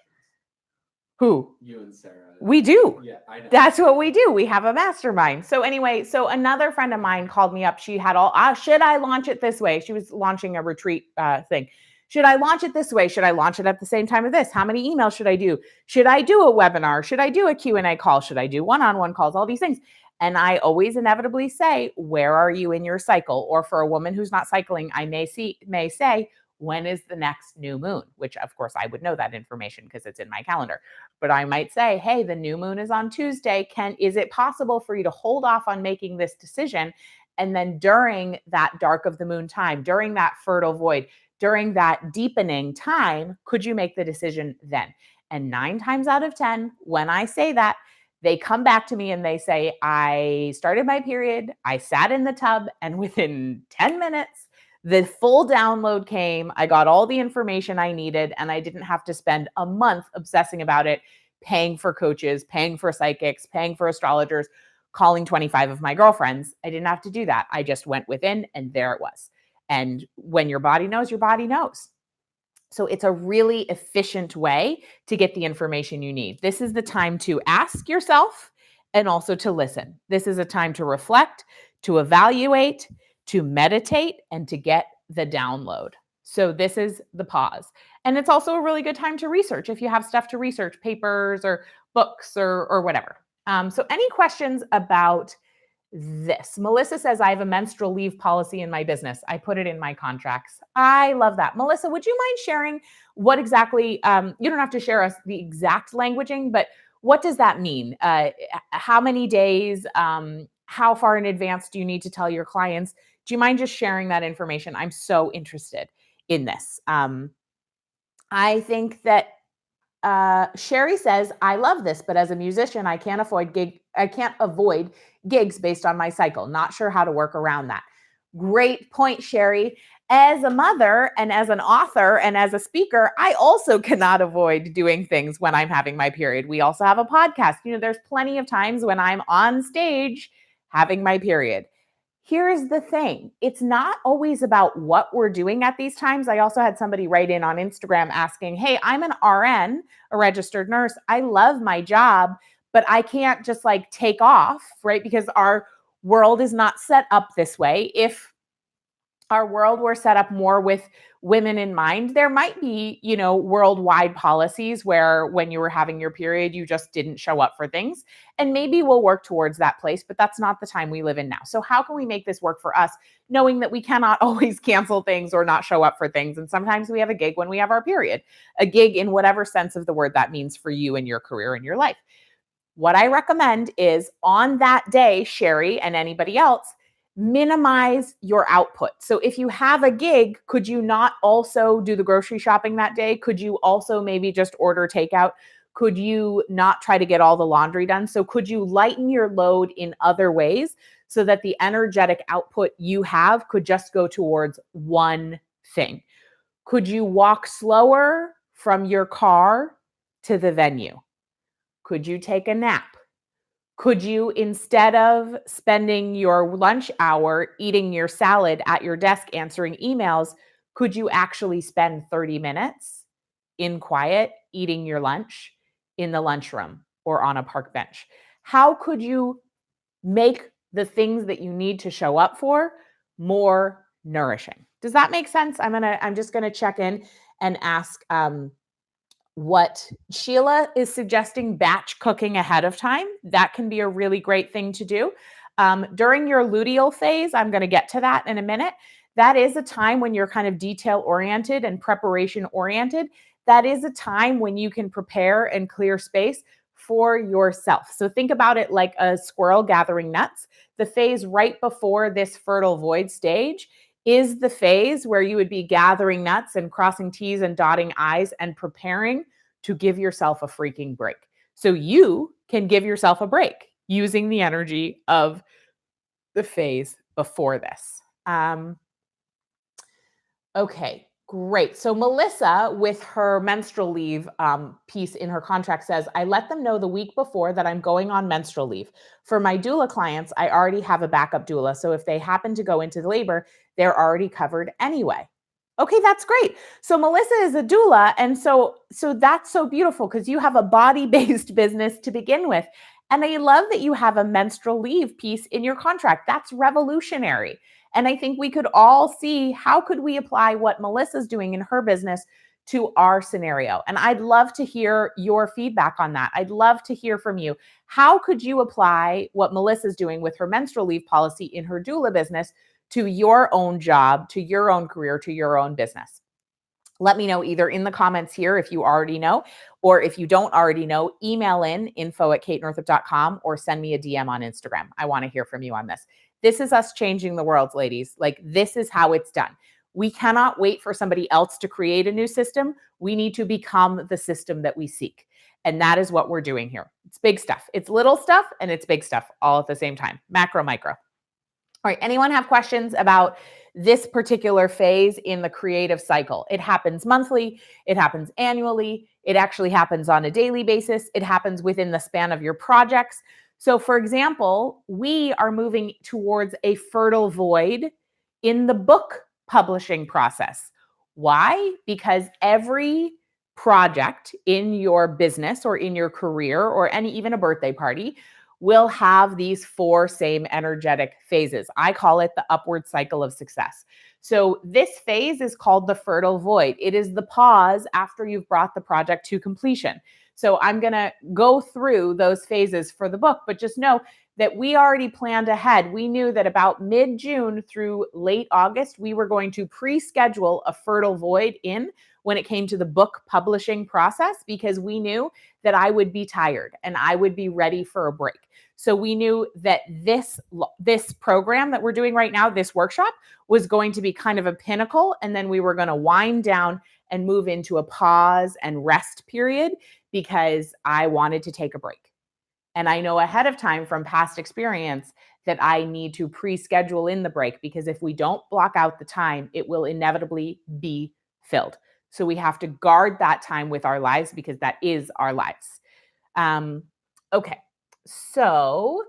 S2: Who?
S1: You and Sarah.
S2: We do.
S1: Yeah, I know.
S2: That's what we do. We have a mastermind. So anyway, so another friend of mine called me up. She had should I launch it this way? She was launching a retreat thing. Should I launch it this way? Should I launch it at the same time of this? How many emails should I do? Should I do a webinar? Should I do a Q&A call? Should I do one-on-one calls? All these things. And I always inevitably say, where are you in your cycle? Or for a woman who's not cycling, I may say, when is the next new moon? Which of course I would know that information because it's in my calendar. But I might say, hey, the new moon is on Tuesday. Is it possible for you to hold off on making this decision? And then during that dark of the moon time, during that fertile void, during that deepening time, could you make the decision then? And 9 times out of 10, when I say that, they come back to me and they say, I started my period, I sat in the tub, and within 10 minutes, the full download came. I got all the information I needed, and I didn't have to spend a month obsessing about it, paying for coaches, paying for psychics, paying for astrologers, calling 25 of my girlfriends. I didn't have to do that. I just went within, and there it was. And when your body knows, your body knows. So it's a really efficient way to get the information you need. This is the time to ask yourself and also to listen. This is a time to reflect, to evaluate, to meditate, and to get the download. So this is the pause. And it's also a really good time to research if you have stuff to research, papers or books or whatever. So any questions about this? Melissa says, I have a menstrual leave policy in my business. I put it in my contracts. I love that. Melissa, would you mind sharing what exactly, you don't have to share us the exact languaging, but what does that mean? How many days, how far in advance do you need to tell your clients? Do you mind just sharing that information? I'm so interested in this. I think that Sherry says, I love this, but as a musician, I can't avoid gigs based on my cycle. Not sure how to work around that. Great point, Sherry. As a mother and as an author and as a speaker, I also cannot avoid doing things when I'm having my period. We also have a podcast. There's plenty of times when I'm on stage having my period. Here's the thing. It's not always about what we're doing at these times. I also had somebody write in on Instagram asking, hey, I'm an RN, a registered nurse. I love my job, but I can't just take off, right? Because our world is not set up this way. If our world were set up more with women in mind, there might be, worldwide policies where when you were having your period, you just didn't show up for things. And maybe we'll work towards that place, but that's not the time we live in now. So how can we make this work for us, knowing that we cannot always cancel things or not show up for things? And sometimes we have a gig when we have our period, a gig in whatever sense of the word that means for you and your career and your life. What I recommend is on that day, Sherry and anybody else, minimize your output. So if you have a gig, could you not also do the grocery shopping that day? Could you also maybe just order takeout? Could you not try to get all the laundry done? So could you lighten your load in other ways so that the energetic output you have could just go towards one thing? Could you walk slower from your car to the venue? Could you take a nap? Could you, instead of spending your lunch hour eating your salad at your desk answering emails, could you actually spend 30 minutes in quiet eating your lunch in the lunchroom or on a park bench? How could you make the things that you need to show up for more nourishing? Does that make sense? I'm just gonna check in and ask what Sheila is suggesting, batch cooking ahead of time. That can be a really great thing to do. During your luteal phase, I'm going to get to that in a minute. That is a time when you're kind of detail oriented and preparation oriented. That is a time when you can prepare and clear space for yourself. So think about it like a squirrel gathering nuts. The phase right before this fertile void stage is the phase where you would be gathering nuts and crossing T's and dotting I's and preparing to give yourself a freaking break. So you can give yourself a break using the energy of the phase before this. Okay, great. So Melissa, with her menstrual leave piece in her contract says, I let them know the week before that I'm going on menstrual leave. For my doula clients, I already have a backup doula. So if they happen to go into labor, they're already covered anyway. Okay, that's great. So Melissa is a doula. And so that's so beautiful because you have a body-based business to begin with. And I love that you have a menstrual leave piece in your contract. That's revolutionary. And I think we could all see how could we apply what Melissa's doing in her business to our scenario. And I'd love to hear your feedback on that. I'd love to hear from you. How could you apply what Melissa's doing with her menstrual leave policy in her doula business to your own job, to your own career, to your own business? Let me know either in the comments here if you already know, or if you don't already know, email in info@katenorthrup.com or send me a DM on Instagram. I want to hear from you on this. This is us changing the world, ladies. Like, this is how it's done. We cannot wait for somebody else to create a new system. We need to become the system that we seek. And that is what we're doing here. It's big stuff. It's little stuff and it's big stuff all at the same time. Macro, micro. All right. Anyone have questions about this particular phase in the creative cycle? It happens monthly. It happens annually. It actually happens on a daily basis. It happens within the span of your projects. So for example, we are moving towards a fertile void in the book publishing process. Why? Because every project in your business or in your career or even a birthday party will have these 4 same energetic phases. I call it the upward cycle of success. So this phase is called the fertile void. It is the pause after you've brought the project to completion. So I'm going to go through those phases for the book, but just know that we already planned ahead. We knew that about mid-June through late August, we were going to pre-schedule a fertile void in when it came to the book publishing process, because we knew that I would be tired and I would be ready for a break. So we knew that this program that we're doing right now, this workshop, was going to be kind of a pinnacle. And then we were going to wind down and move into a pause and rest period because I wanted to take a break. And I know ahead of time from past experience that I need to pre-schedule in the break, because if we don't block out the time, it will inevitably be filled. So we have to guard that time with our lives, because that is our lives. Okay. So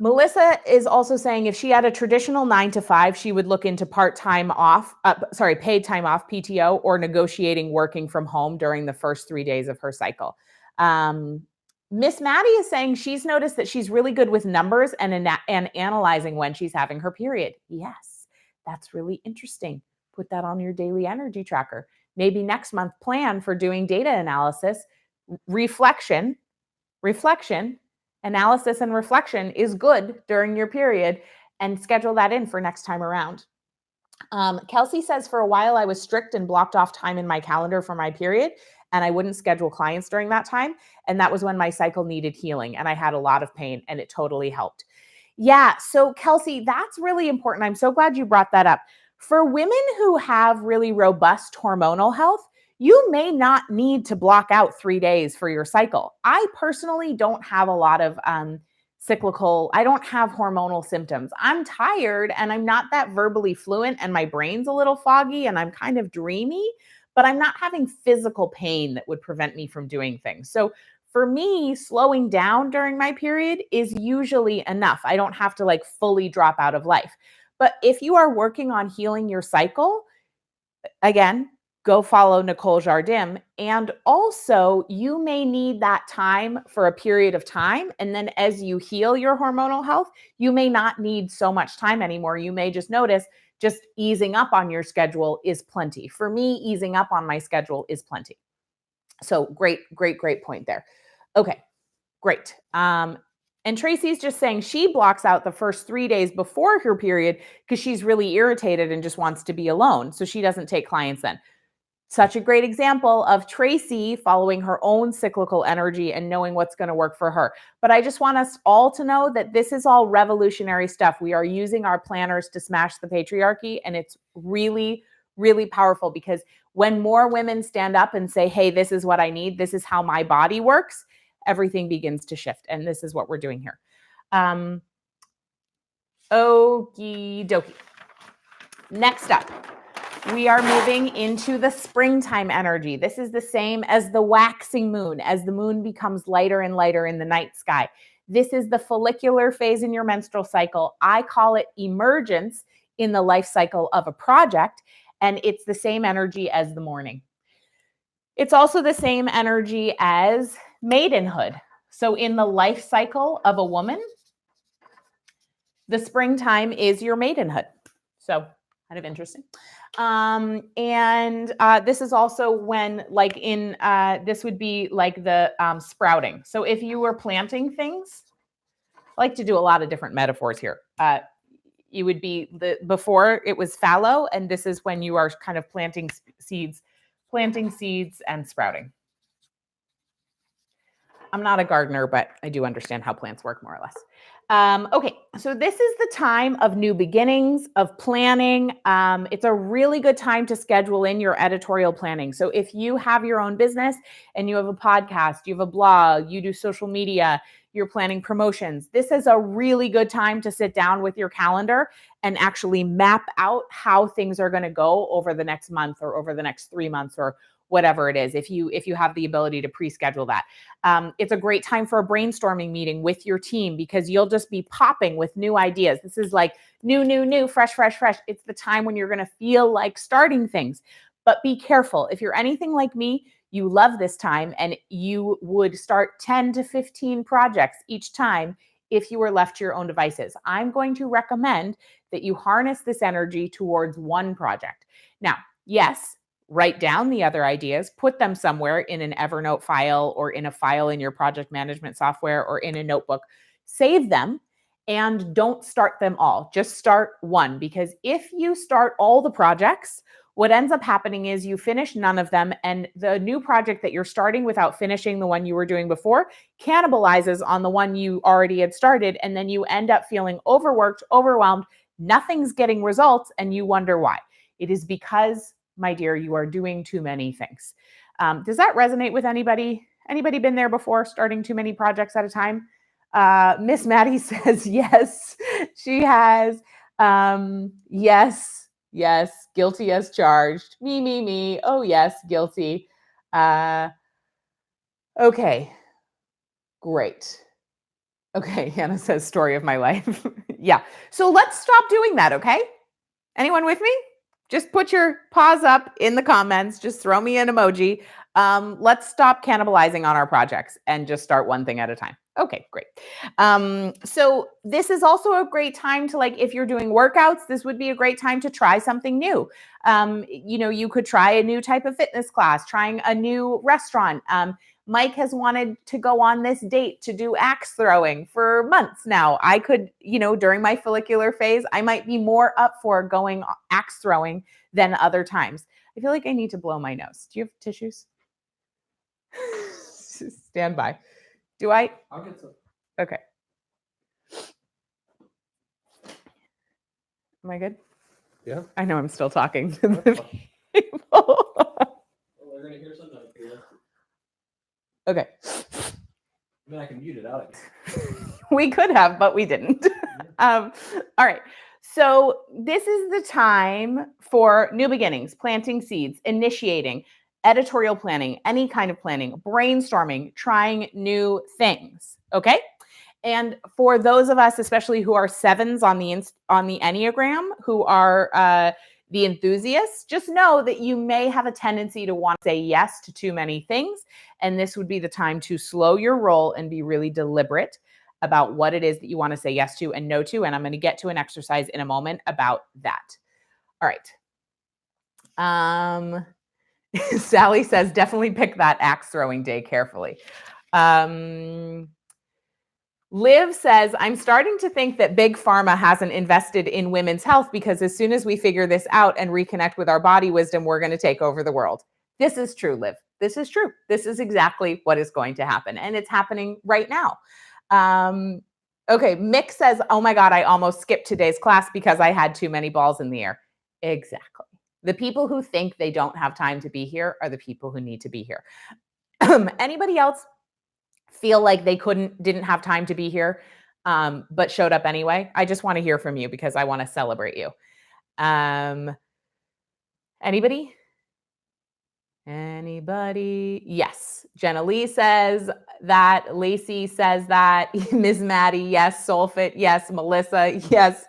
S2: Melissa is also saying if she had a traditional 9 to 5, she would look into paid time off, PTO, or negotiating working from home during the first 3 days of her cycle. Miss Maddie is saying she's noticed that she's really good with numbers and analyzing when she's having her period. Yes, that's really interesting. Put that on your daily energy tracker. Maybe next month plan for doing data analysis, reflection, analysis and reflection is good during your period, and schedule that in for next time around. Kelsey says, for a while I was strict and blocked off time in my calendar for my period, and I wouldn't schedule clients during that time. And that was when my cycle needed healing and I had a lot of pain, and it totally helped. Yeah. So Kelsey, that's really important. I'm so glad you brought that up. For women who have really robust hormonal health, you may not need to block out 3 days for your cycle. I personally don't have a lot of I don't have hormonal symptoms. I'm tired and I'm not that verbally fluent, and my brain's a little foggy and I'm kind of dreamy, but I'm not having physical pain that would prevent me from doing things. So for me, slowing down during my period is usually enough. I don't have to fully drop out of life. But if you are working on healing your cycle, again, go follow Nicole Jardim. And also, you may need that time for a period of time. And then as you heal your hormonal health, you may not need so much time anymore. You may just notice just easing up on your schedule is plenty. For me, easing up on my schedule is plenty. So great point there. Okay, great. And Tracy's just saying she blocks out the first 3 days before her period because she's really irritated and just wants to be alone. So she doesn't take clients then. Such a great example of Tracy following her own cyclical energy and knowing what's going to work for her. But I just want us all to know that this is all revolutionary stuff. We are using our planners to smash the patriarchy, and it's really, really powerful because when more women stand up and say, hey, this is what I need, this is how my body works, everything begins to shift. And this is what we're doing here. Okie dokie. Next up, we are moving into the springtime energy. This is the same as the waxing moon, as the moon becomes lighter and lighter in the night sky. This is the follicular phase in your menstrual cycle. I call it emergence in the life cycle of a project, and it's the same energy as the morning. It's also the same energy as maidenhood. So in the life cycle of a woman, the springtime is your maidenhood. So kind of interesting. This is also when, like in, this would be like the sprouting. So if you were planting things, I like to do a lot of different metaphors here. You would be before it was fallow, and this is when you are kind of planting seeds and sprouting. I'm not a gardener, but I do understand how plants work more or less. Okay, so this is the time of new beginnings, of planning. It's a really good time to schedule in your editorial planning. So if you have your own business and you have a podcast, you have a blog, you do social media, you're planning promotions, this is a really good time to sit down with your calendar and actually map out how things are going to go over the next month or over the next 3 months or whatever it is, if you have the ability to pre-schedule that. It's a great time for a brainstorming meeting with your team because you'll just be popping with new ideas. This is like new, fresh. It's the time when you're going to feel like starting things. But be careful. If you're anything like me, you love this time and you would start 10 to 15 projects each time if you were left to your own devices. I'm going to recommend that you harness this energy towards one project. Now, yes, write down the other ideas, put them somewhere in an Evernote file or in a file in your project management software or in a notebook. Save them and don't start them all. Just start one, because if you start all the projects, what ends up happening is you finish none of them, and the new project that you're starting without finishing the one you were doing before cannibalizes on the one you already had started, and then you end up feeling overworked, overwhelmed, nothing's getting results, and you wonder why. It is because, my dear, you are doing too many things. Does that resonate with anybody? Anybody been there before, starting too many projects at a time? Miss Maddie says yes, she has. Yes, guilty as charged. Me. Oh yes, guilty. Okay, great. Okay, Hannah says story of my life. Yeah, so let's stop doing that, okay? Anyone with me? Just put your paws up in the comments. Just throw me an emoji. Let's stop cannibalizing on our projects and just start one thing at a time. Okay, great. So this is also a great time to, like, if you're doing workouts, this would be a great time to try something new. You could try a new type of fitness class, trying a new restaurant. Mike has wanted to go on this date to do axe throwing for months now. I could, during my follicular phase, I might be more up for going axe throwing than other times. I feel like I need to blow my nose. Do you have tissues? Stand by. Do I?
S1: I'll get some.
S2: Okay. Am I good?
S3: Yeah.
S2: I know I'm still talking to
S3: That's
S2: the
S3: fine.
S2: people.
S1: We're gonna hear something.
S2: Okay.
S1: I mean, I can mute it out.
S2: We could have, but we didn't. All right. So this is the time for new beginnings, planting seeds, initiating, editorial planning, any kind of planning, brainstorming, trying new things. Okay. And for those of us, especially who are 7s on the Enneagram, who are the enthusiasts, just know that you may have a tendency to want to say yes to too many things. And this would be the time to slow your roll and be really deliberate about what it is that you want to say yes to and no to. And I'm going to get to an exercise in a moment about that. All right. Sally says, definitely pick that axe throwing day carefully. Liv says, I'm starting to think that Big Pharma hasn't invested in women's health because as soon as we figure this out and reconnect with our body wisdom, we're going to take over the world. This is true, Liv. This is true. This is exactly what is going to happen. And it's happening right now. Okay, Mick says, oh my God, I almost skipped today's class because I had too many balls in the air. Exactly. The people who think they don't have time to be here are the people who need to be here. Anybody else feel like they didn't have time to be here, but showed up anyway? I just want to hear from you because I want to celebrate you. Anybody? Anybody? Yes. Jenna Lee says that. Lacey says that. Ms. Maddie, yes. Solfit, yes. Melissa, yes.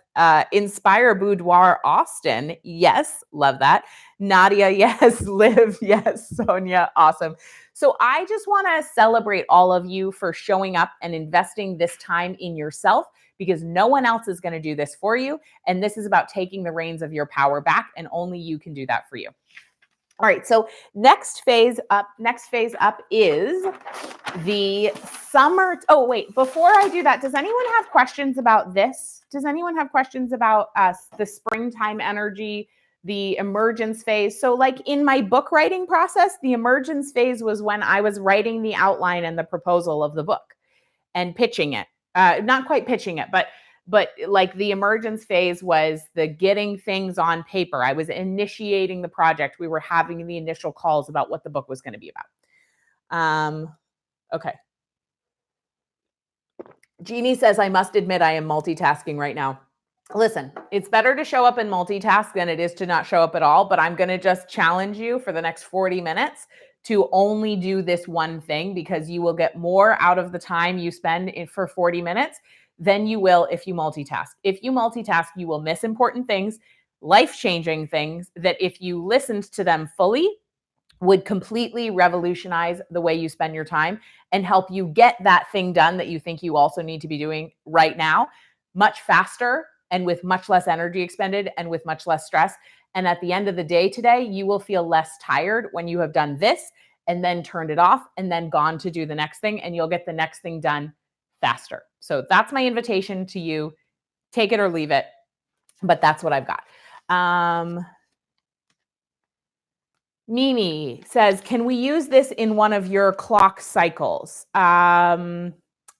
S2: Inspire Boudoir Austin, yes. Love that. Nadia, yes. Liv, yes. Sonia, awesome. So I just want to celebrate all of you for showing up and investing this time in yourself because no one else is going to do this for you. And this is about taking the reins of your power back, and only you can do that for you. All right, so next phase up is the summer. Oh, wait, before I do that, does anyone have questions about this? Does anyone have questions about the springtime energy, the emergence phase? So like in my book writing process, the emergence phase was when I was writing the outline and the proposal of the book and pitching it. Not quite pitching it, but like the emergence phase was the getting things on paper. I was initiating the project. We were having the initial calls about what the book was going to be about. Okay. Jeannie says, I must admit I am multitasking right now. Listen, it's better to show up and multitask than it is to not show up at all, but I'm going to just challenge you for the next 40 minutes to only do this one thing because you will get more out of the time you spend for 40 minutes than you will if you multitask. If you multitask, you will miss important things, life-changing things that if you listened to them fully would completely revolutionize the way you spend your time and help you get that thing done that you think you also need to be doing right now much faster and with much less energy expended and with much less stress. And at the end of the day today, you will feel less tired when you have done this and then turned it off and then gone to do the next thing, and you'll get the next thing done faster. So that's my invitation to you. Take it or leave it, but that's what I've got. Mimi says, can we use this in one of your clock cycles? I'm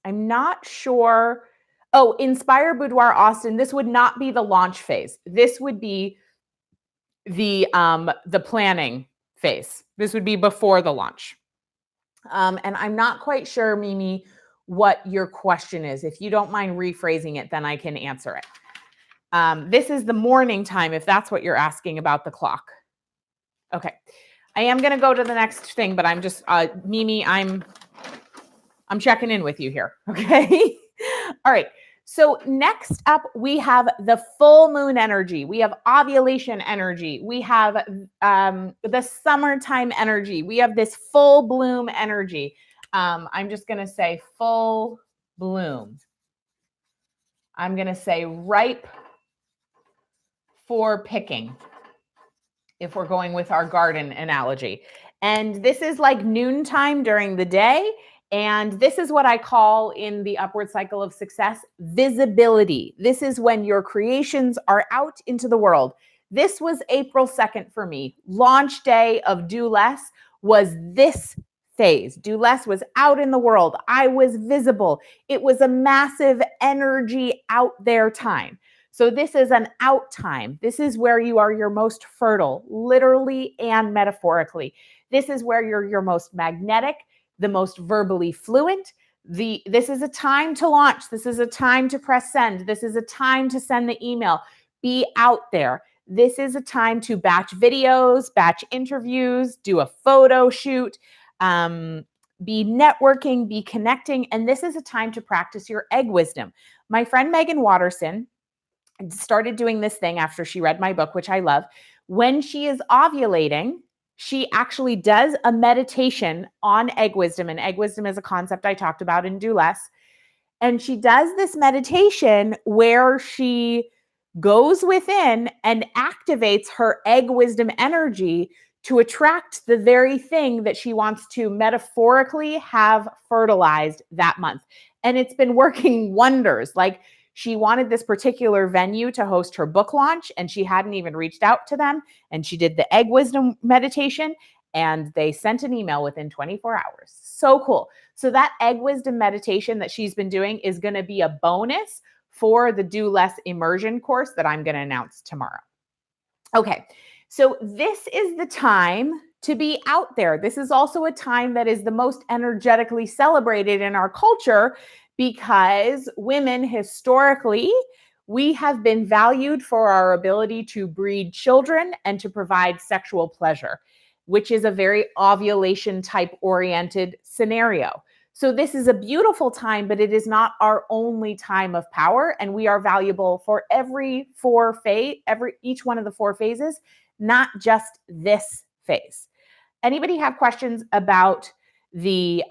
S2: not sure. Oh, Inspire Boudoir Austin. This would not be the launch phase. This would be the planning phase. This would be before the launch. And I'm not quite sure, Mimi, what your question is. If you don't mind rephrasing it, then I can answer it. This is the morning time, if that's what you're asking about the clock. Okay. I am going to go to the next thing, but I'm just, Mimi, I'm checking in with you here. Okay. All right. So next up, we have the full moon energy. We have ovulation energy. We have the summertime energy. We have this full bloom energy. I'm just going to say full bloom. I'm going to say ripe for picking, if we're going with our garden analogy. And this is like noontime during the day. And this is what I call in the upward cycle of success, visibility. This is when your creations are out into the world. This was April 2nd for me. Launch day of Do Less was this phase. Do Less was out in the world. I was visible. It was a massive energy out there time. So this is an out time. This is where you are your most fertile, literally and metaphorically. This is where you're your most magnetic, the most verbally fluent. This is a time to launch. This is a time to press send. This is a time to send the email. Be out there. This is a time to batch videos, batch interviews, do a photo shoot, be networking, be connecting. And this is a time to practice your egg wisdom. My friend Megan Watterson started doing this thing after she read my book, which I love. When she is ovulating, she actually does a meditation on egg wisdom. And egg wisdom is a concept I talked about in Do Less. And she does this meditation where she goes within and activates her egg wisdom energy to attract the very thing that she wants to metaphorically have fertilized that month. And it's been working wonders. Like, she wanted this particular venue to host her book launch, and she hadn't even reached out to them. And she did the egg wisdom meditation, and they sent an email within 24 hours. So cool. So that egg wisdom meditation that she's been doing is going to be a bonus for the Do Less immersion course that I'm going to announce tomorrow. Okay, so this is the time to be out there. This is also a time that is the most energetically celebrated in our culture, because women historically, we have been valued for our ability to breed children and to provide sexual pleasure, which is a very ovulation type oriented scenario. So this is a beautiful time, but it is not our only time of power. And we are valuable for each one of the 4 phases, not just this phase. Anybody have questions about the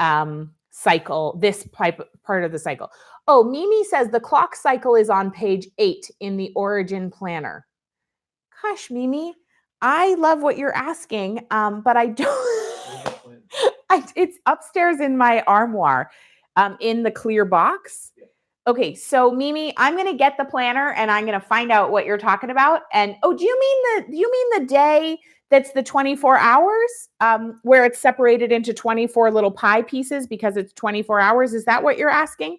S2: cycle, this part of the cycle? Oh, Mimi says the clock cycle is on page 8 in the Origin Planner. Gosh, Mimi, I love what you're asking, but I don't. It's upstairs in my armoire, in the clear box. Okay, so Mimi, I'm going to get the planner and I'm going to find out what you're talking about. And do you mean the day that's the 24 hours, where it's separated into 24 little pie pieces because it's 24 hours? Is that what you're asking?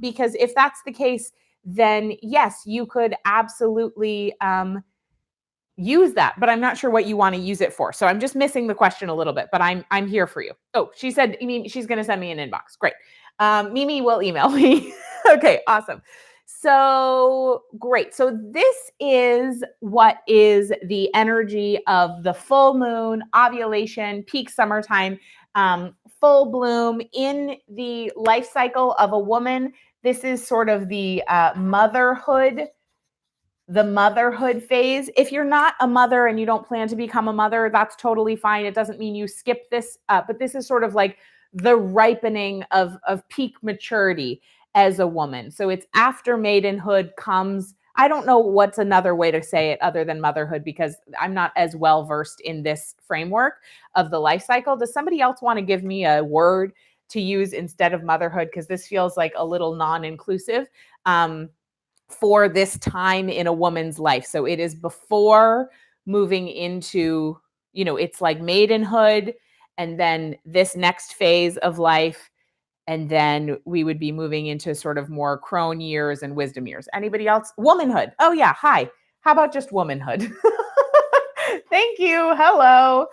S2: Because if that's the case, then yes, you could absolutely use that, but I'm not sure what you want to use it for. So I'm just missing the question a little bit, but I'm here for you. Oh, she said, I mean, she's going to send me an inbox. Great. Mimi will email me. Okay, awesome. So great. So this is what is the energy of the full moon, ovulation, peak summertime, full bloom in the life cycle of a woman. This is sort of the motherhood phase. If you're not a mother and you don't plan to become a mother, that's totally fine. It doesn't mean you skip this, but this is sort of like the ripening of peak maturity as a woman. So it's after maidenhood comes, I don't know what's another way to say it other than motherhood, because I'm not as well versed in this framework of the life cycle. Does somebody else want to give me a word to use instead of motherhood? Because this feels like a little non-inclusive. For this time in a woman's life. So it is before moving into, it's like maidenhood, and then this next phase of life. And then we would be moving into sort of more crone years and wisdom years. Anybody else? Womanhood. Oh yeah. Hi. How about just womanhood? Thank you. Hello.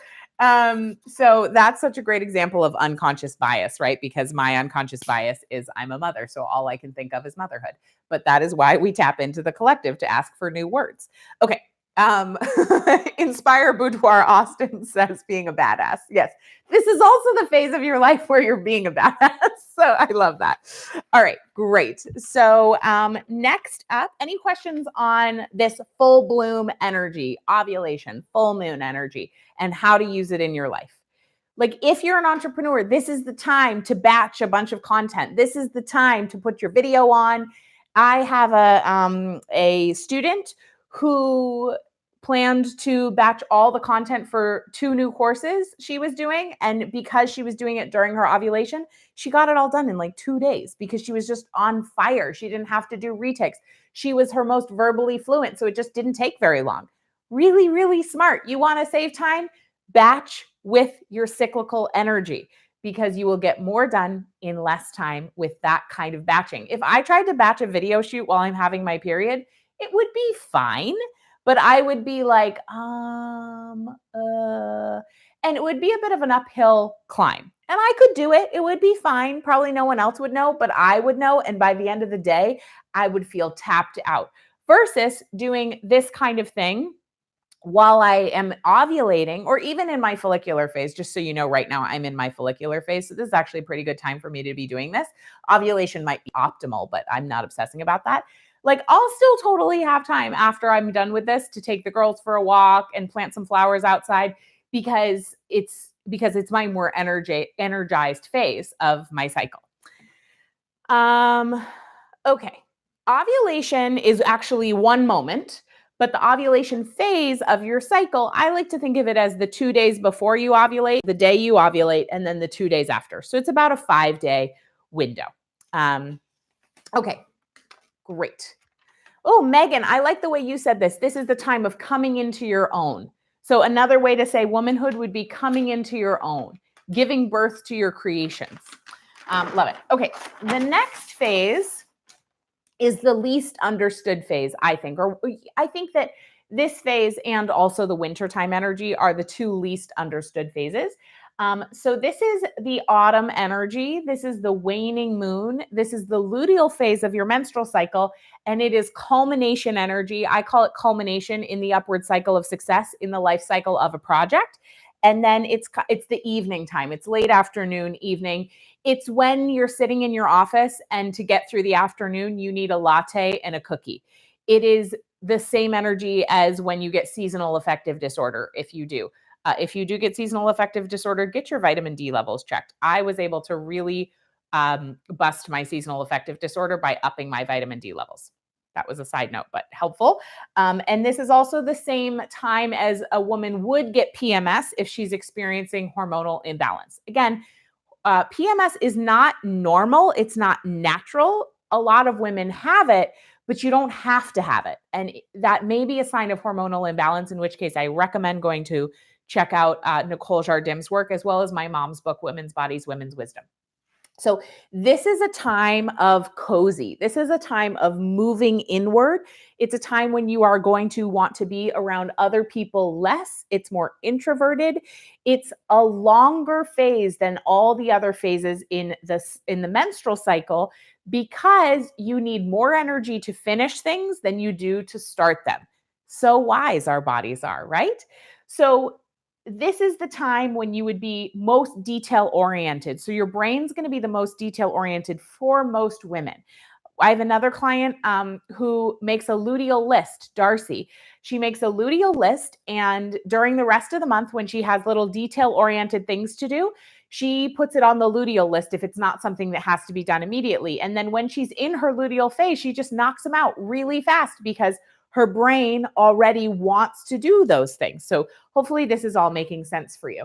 S2: So that's such a great example of unconscious bias, right? Because my unconscious bias is I'm a mother. So all I can think of is motherhood. But that is why we tap into the collective to ask for new words. Okay. Inspire Boudoir Austin says being a badass. Yes. This is also the phase of your life where you're being a badass. So I love that. All right, great. So next up, any questions on this full bloom energy, ovulation, full moon energy, and how to use it in your life? Like, if you're an entrepreneur, this is the time to batch a bunch of content. This is the time to put your video on. I have a student who planned to batch all the content for 2 new courses she was doing. And because she was doing it during her ovulation, she got it all done in like 2 days because she was just on fire. She didn't have to do retakes. She was her most verbally fluent, so it just didn't take very long. Really, really smart. You want to save time? Batch with your cyclical energy, because you will get more done in less time with that kind of batching. If I tried to batch a video shoot while I'm having my period, it would be fine, but I would be like, and it would be a bit of an uphill climb. And I could do it. It would be fine. Probably no one else would know, but I would know. And by the end of the day, I would feel tapped out, versus doing this kind of thing while I am ovulating, or even in my follicular phase. Just so you know, right now I'm in my follicular phase. So this is actually a pretty good time for me to be doing this. Ovulation might be optimal, but I'm not obsessing about that. Like, I'll still totally have time after I'm done with this to take the girls for a walk and plant some flowers outside, because it's my more energized phase of my cycle. Okay. Ovulation is actually one moment, but the ovulation phase of your cycle, I like to think of it as the 2 days before you ovulate, the day you ovulate, and then the 2 days after. So it's about a 5-day window. Okay, great. Oh, Megan, I like the way you said this. This is the time of coming into your own. So another way to say womanhood would be coming into your own, giving birth to your creations. Love it. Okay, the next phase is the least understood phase, I think. Or I think that this phase and also the wintertime energy are the two least understood phases. So this is the autumn energy. This is the waning moon. This is the luteal phase of your menstrual cycle, and it is culmination energy. I call it culmination in the upward cycle of success in the life cycle of a project. And then it's the evening time. It's late afternoon, evening. It's when you're sitting in your office and to get through the afternoon, you need a latte and a cookie. It is the same energy as when you get seasonal affective disorder, if you do. If you do get seasonal affective disorder, get your vitamin D levels checked. I was able to really bust my seasonal affective disorder by upping my vitamin D levels. That was a side note, but helpful. And this is also the same time as a woman would get PMS if she's experiencing hormonal imbalance. Again, PMS is not normal. It's not natural. A lot of women have it, but you don't have to have it. And that may be a sign of hormonal imbalance, in which case I recommend going to check out Nicole Jardim's work, as well as my mom's book, Women's Bodies, Women's Wisdom. So this is a time of cozy. This is a time of moving inward. It's a time when you are going to want to be around other people less. It's more introverted. It's a longer phase than all the other phases in the menstrual cycle, because you need more energy to finish things than you do to start them. So wise our bodies are, right? So this is the time when you would be most detail oriented. So your brain's going to be the most detail oriented for most women. I have another client who makes a luteal list, Darcy. She makes a luteal list, and during the rest of the month, when she has little detail oriented things to do, she puts it on the luteal list if it's not something that has to be done immediately. And then when she's in her luteal phase, she just knocks them out really fast because her brain already wants to do those things. So hopefully this is all making sense for you.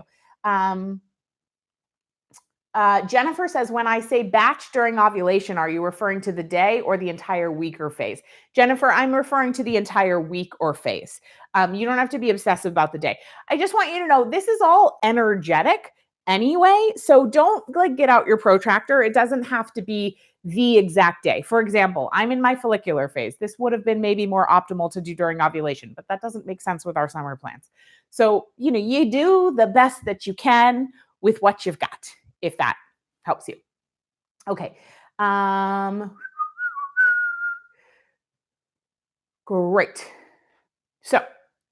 S2: Jennifer says, when I say batch during ovulation, are you referring to the day or the entire week or phase? Jennifer, I'm referring to the entire week or phase. You don't have to be obsessive about the day. I just want you to know this is all energetic anyway. So don't get out your protractor. It doesn't have to be the exact day. For example, I'm in my follicular phase. This would have been maybe more optimal to do during ovulation, but that doesn't make sense with our summer plans. So, you do the best that you can with what you've got, if that helps you. Okay. Great. So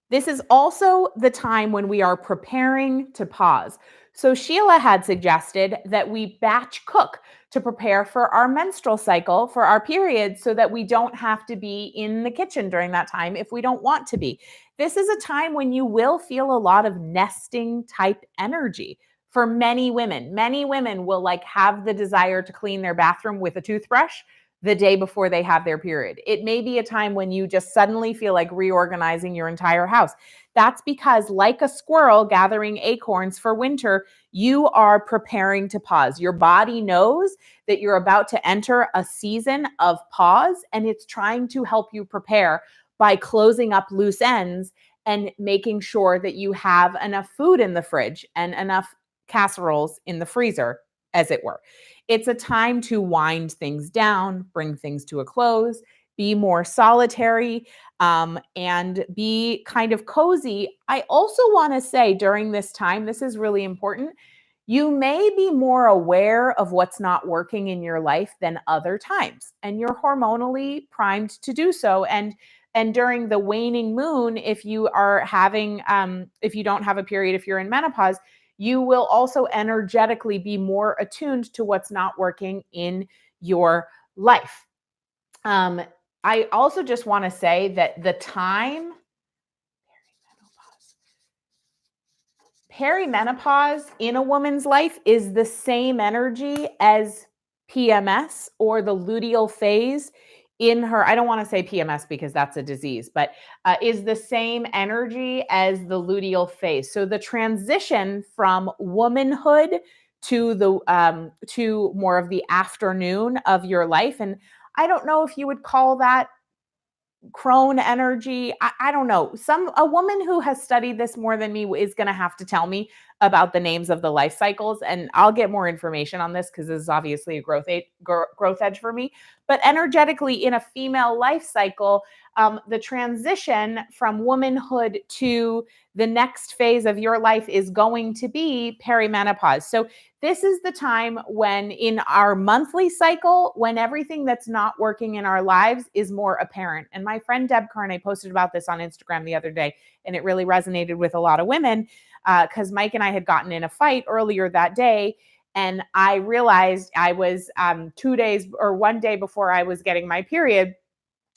S2: this is also the time when we are preparing to pause. So Sheila had suggested that we batch cook to prepare for our menstrual cycle, for our period, so that we don't have to be in the kitchen during that time if we don't want to be. This is a time when you will feel a lot of nesting type energy. For many women will have the desire to clean their bathroom with a toothbrush the day before they have their period. It may be a time when you just suddenly feel like reorganizing your entire house. That's because, like a squirrel gathering acorns for winter, you are preparing to pause. Your body knows that you're about to enter a season of pause, and it's trying to help you prepare by closing up loose ends and making sure that you have enough food in the fridge and enough casseroles in the freezer, as it were. It's a time to wind things down, bring things to a close, be more solitary, and be kind of cozy. I also want to say during this time, this is really important, you may be more aware of what's not working in your life than other times, and you're hormonally primed to do so. And during the waning moon, if you are having, if you don't have a period, if you're in menopause, you will also energetically be more attuned to what's not working in your life. I also just want to say that the time, perimenopause in a woman's life is the same energy as PMS or the luteal phase in her. I don't want to say PMS because that's a disease, but is the same energy as the luteal phase. So the transition from womanhood to more of the afternoon of your life. And I don't know if you would call that crone energy. I don't know. A woman who has studied this more than me is going to have to tell me about the names of the life cycles, and I'll get more information on this because this is obviously a growth edge for me. But energetically, in a female life cycle, the transition from womanhood to the next phase of your life is going to be perimenopause. So this is the time when in our monthly cycle, when everything that's not working in our lives is more apparent. And my friend Deb Carney posted about this on Instagram the other day, and it really resonated with a lot of women because Mike and I had gotten in a fight earlier that day. And I realized I was 2 days or 1 day before I was getting my period.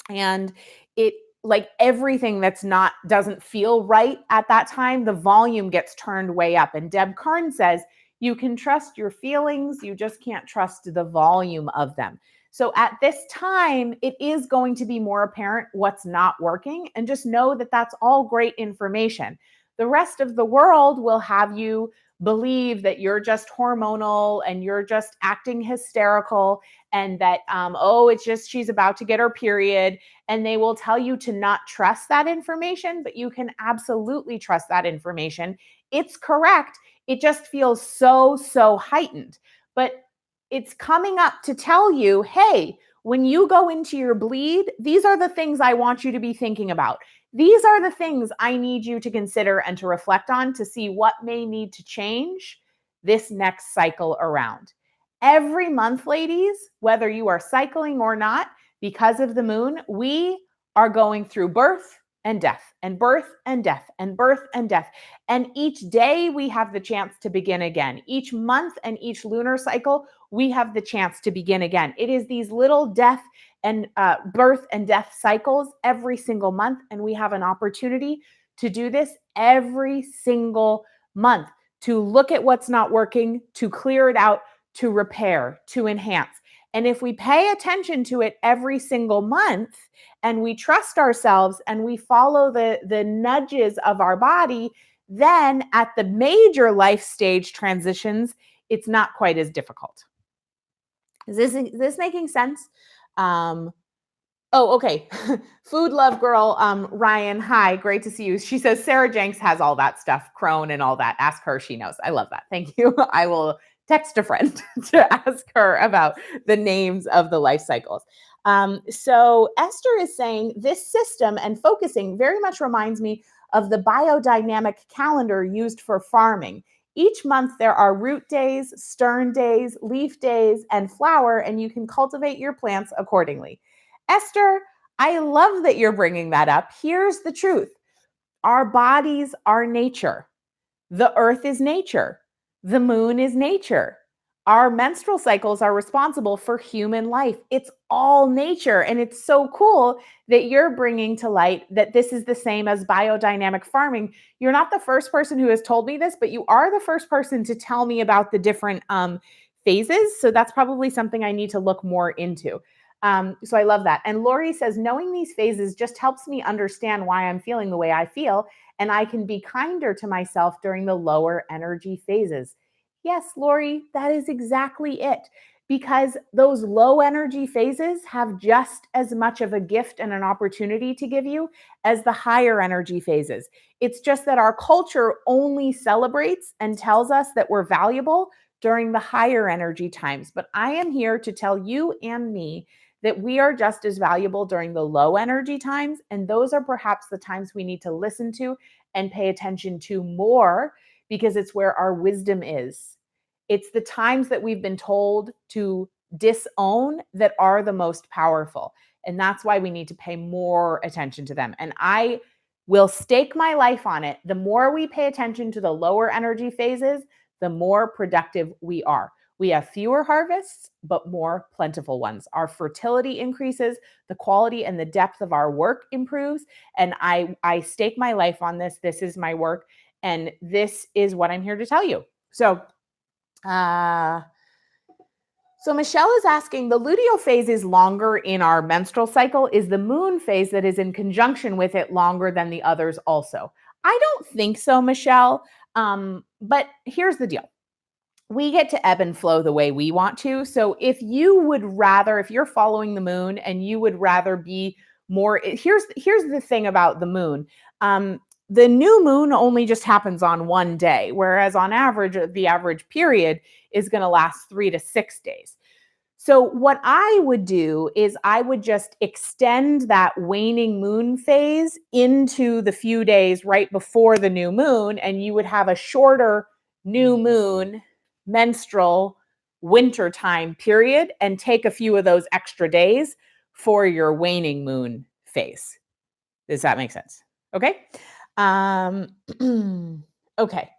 S2: And it, like everything doesn't feel right at that time, the volume gets turned way up. And Deb Karn says, you can trust your feelings, you just can't trust the volume of them. So at this time, it is going to be more apparent what's not working, and just know that that's all great information. The rest of the world will have you believe that you're just hormonal and you're just acting hysterical, and that, it's just she's about to get her period. And they will tell you to not trust that information, but you can absolutely trust that information. It's correct. It just feels so heightened. But it's coming up to tell you, hey, when you go into your bleed, these are the things I want you to be thinking about. These are the things I need you to consider and to reflect on to see what may need to change this next cycle around. Every month, ladies, whether you are cycling or not, because of the moon, we are going through birth and death and birth and death and birth and death. And each day we have the chance to begin again. Each month and each lunar cycle, we have the chance to begin again. It is these little death and birth and death cycles every single month. And we have an opportunity to do this every single month, to look at what's not working, to clear it out, to repair, to enhance. And if we pay attention to it every single month, and we trust ourselves and we follow the nudges of our body, then at the major life stage transitions, it's not quite as difficult. Is this making sense? Okay. Food Love Girl, Ryan, hi, great to see you. She says Sarah Jenks has all that stuff, crone and all that. Ask her, she knows. I love that. Thank you. I will text a friend to ask her about the names of the life cycles. So Esther is saying this system and focusing very much reminds me of the biodynamic calendar used for farming. Each month there are root days, stern days, leaf days, and flower, and you can cultivate your plants accordingly. Esther, I love that you're bringing that up. Here's the truth. Our bodies are nature. The earth is nature. The moon is nature. Our menstrual cycles are responsible for human life. It's all nature. And it's so cool that you're bringing to light that this is the same as biodynamic farming. You're not the first person who has told me this, but you are the first person to tell me about the different phases. So that's probably something I need to look more into. So I love that. And Lori says, knowing these phases just helps me understand why I'm feeling the way I feel, and I can be kinder to myself during the lower energy phases. Yes, Lori, that is exactly it. Because those low energy phases have just as much of a gift and an opportunity to give you as the higher energy phases. It's just that our culture only celebrates and tells us that we're valuable during the higher energy times. But I am here to tell you and me that we are just as valuable during the low energy times. And those are perhaps the times we need to listen to and pay attention to more, because it's where our wisdom is. It's the times that we've been told to disown that are the most powerful. And that's why we need to pay more attention to them. And I will stake my life on it. The more we pay attention to the lower energy phases, the more productive we are. We have fewer harvests, but more plentiful ones. Our fertility increases, the quality and the depth of our work improves. And I stake my life on this. This is my work. And this is what I'm here to tell you. So Michelle is asking, the luteal phase is longer in our menstrual cycle. Is the moon phase that is in conjunction with it longer than the others also? I don't think so, Michelle. But here's the deal. we get to ebb and flow the way we want to. So if you're following the moon and you would rather be more, here's the thing about the moon. The new moon only just happens on one day, whereas on average, the average period is going to last 3 to 6 days. So what I would do is I would just extend that waning moon phase into the few days right before the new moon, and you would have a shorter new moon menstrual wintertime period and take a few of those extra days for your waning moon phase. Does that make sense? Okay. Okay.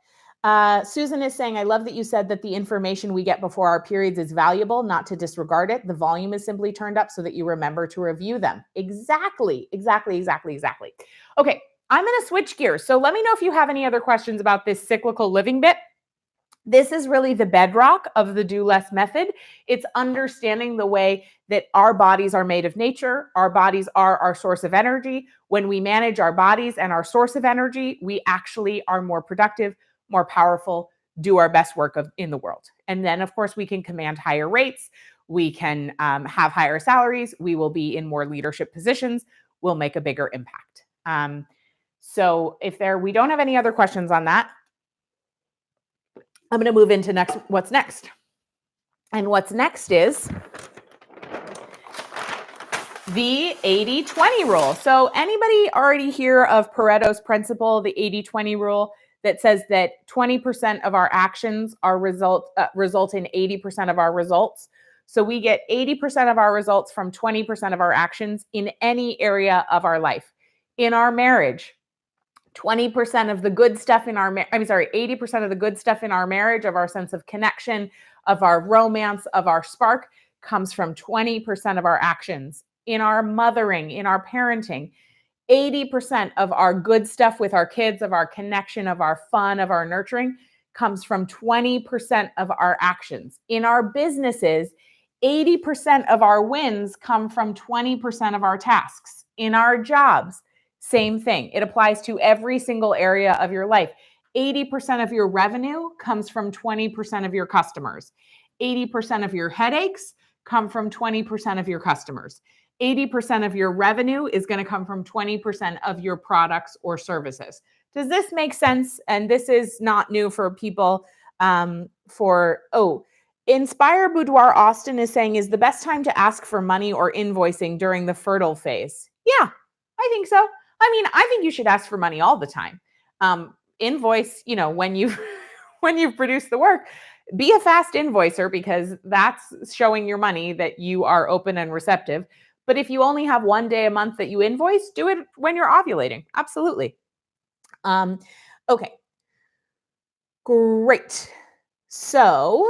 S2: Susan is saying, I love that you said that the information we get before our periods is valuable, not to disregard it. The volume is simply turned up so that you remember to review them. Exactly. Okay, I'm going to switch gears. So let me know if you have any other questions about this cyclical living bit. This is really the bedrock of the Do Less method. It's understanding the way that our bodies are made of nature. Our bodies are our source of energy. When we manage our bodies and our source of energy, we actually are more productive, more powerful, do our best work in the world. And then, of course, we can command higher rates. We can have higher salaries. We will be in more leadership positions. We'll make a bigger impact. So we don't have any other questions on that, I'm going to move into what's next. And what's next is the 80-20 rule. So anybody already hear of Pareto's principle, the 80-20 rule, that says that 20% of our actions result in 80% of our results? So we get 80% of our results from 20% of our actions in any area of our life. In our marriage, 20% of the good stuff in our 80% of the good stuff in our marriage, of our sense of connection, of our romance, of our spark, comes from 20% of our actions. In our mothering, in our parenting, 80% of our good stuff with our kids, of our connection, of our fun, of our nurturing, comes from 20% of our actions. In our businesses, 80% of our wins come from 20% of our tasks. In our jobs, same thing. It applies to every single area of your life. 80% of your revenue comes from 20% of your customers. 80% of your headaches come from 20% of your customers. 80% of your revenue is going to come from 20% of your products or services. Does this make sense? And this is not new for people. Inspire Boudoir Austin is saying, is the best time to ask for money or invoicing during the fertile phase? Yeah, I think so. I mean, I think you should ask for money all the time. Invoice, when you've produced the work, be a fast invoicer, because that's showing your money that you are open and receptive. But if you only have one day a month that you invoice, do it when you're ovulating. Absolutely. Okay. Great. So,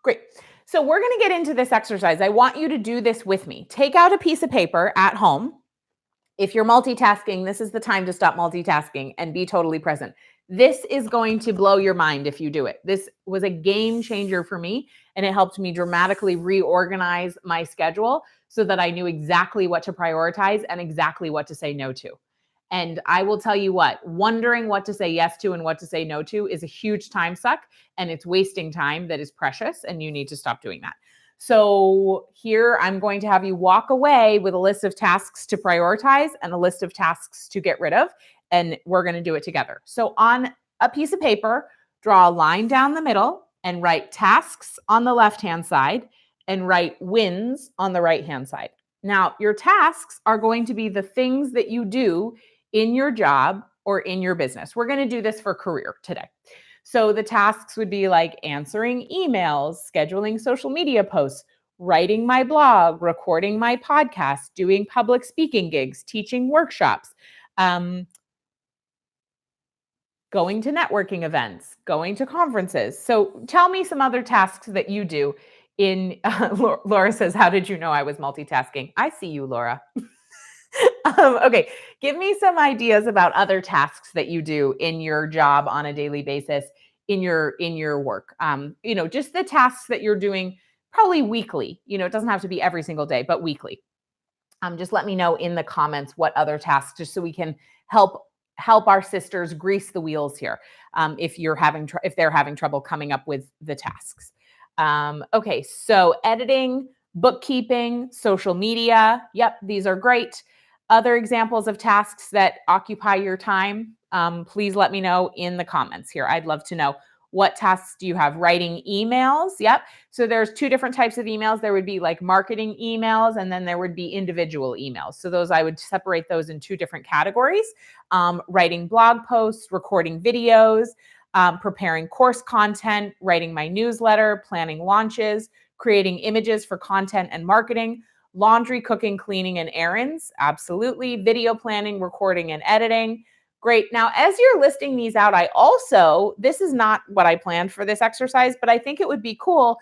S2: great. So we're going to get into this exercise. I want you to do this with me. Take out a piece of paper at home. If you're multitasking, this is the time to stop multitasking and be totally present. This is going to blow your mind if you do it. This was a game changer for me, and it helped me dramatically reorganize my schedule so that I knew exactly what to prioritize and exactly what to say no to. And I will tell you what, wondering what to say yes to and what to say no to is a huge time suck, and it's wasting time that is precious, and you need to stop doing that. So here I'm going to have you walk away with a list of tasks to prioritize and a list of tasks to get rid of, and we're going to do it together. So on a piece of paper, draw a line down the middle and write tasks on the left-hand side and write wins on the right-hand side. Now, your tasks are going to be the things that you do in your job or in your business. We're going to do this for career today. So the tasks would be like answering emails, scheduling social media posts, writing my blog, recording my podcast, doing public speaking gigs, teaching workshops, going to networking events, going to conferences. So tell me some other tasks that you do Laura says, how did you know I was multitasking? I see you, Laura. Okay, give me some ideas about other tasks that you do in your job on a daily basis, in your work. Just the tasks that you're doing probably weekly. It doesn't have to be every single day, but weekly. Just let me know in the comments what other tasks, just so we can help help our sisters grease the wheels here if they're having trouble coming up with the tasks. Okay, so editing, bookkeeping, social media. Yep, these are great. Other examples of tasks that occupy your time, please let me know in the comments here. I'd love to know. What tasks do you have? Writing emails. Yep. So there's two different types of emails. There would be like marketing emails, and then there would be individual emails. So those, I would separate those in two different categories. Writing blog posts, recording videos, preparing course content, writing my newsletter, planning launches, creating images for content and marketing, laundry, cooking, cleaning, and errands. Absolutely. Video planning, recording, and editing. Great. Now, as you're listing these out, this is not what I planned for this exercise, but I think it would be cool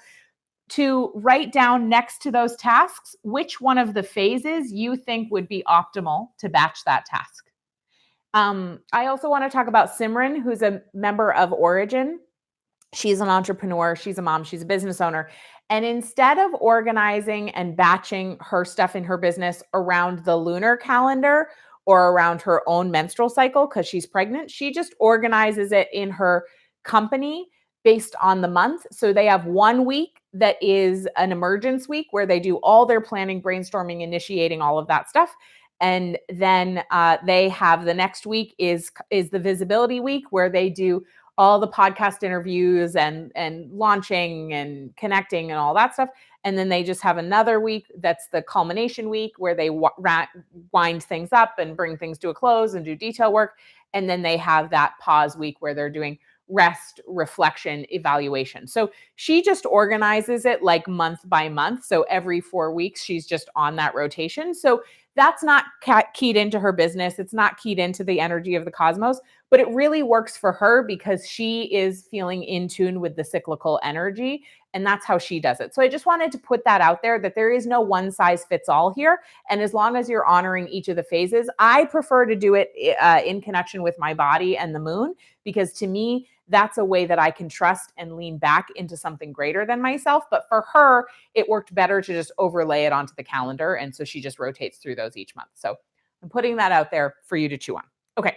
S2: to write down next to those tasks which one of the phases you think would be optimal to batch that task. I also want to talk about Simran, who's a member of Origin. She's an entrepreneur, she's a mom, she's a business owner. And instead of organizing and batching her stuff in her business around the lunar calendar or around her own menstrual cycle because she's pregnant, she just organizes it in her company based on the month. So they have 1 week that is an emergence week where they do all their planning, brainstorming, initiating, all of that stuff. And then they have the next week is the visibility week where they do all the podcast interviews and launching and connecting and all that stuff. And then they just have another week that's the culmination week where they wind things up and bring things to a close and do detail work. And then they have that pause week where they're doing rest, reflection, evaluation. So she just organizes it like month by month. So every 4 weeks, she's just on that rotation. So that's not keyed into her business. It's not keyed into the energy of the cosmos, but it really works for her because she is feeling in tune with the cyclical energy. And that's how she does it. So I just wanted to put that out there that there is no one size fits all here. And as long as you're honoring each of the phases, I prefer to do it in connection with my body and the moon, because to me, that's a way that I can trust and lean back into something greater than myself. But for her, it worked better to just overlay it onto the calendar. And so she just rotates through those each month. So I'm putting that out there for you to chew on. Okay.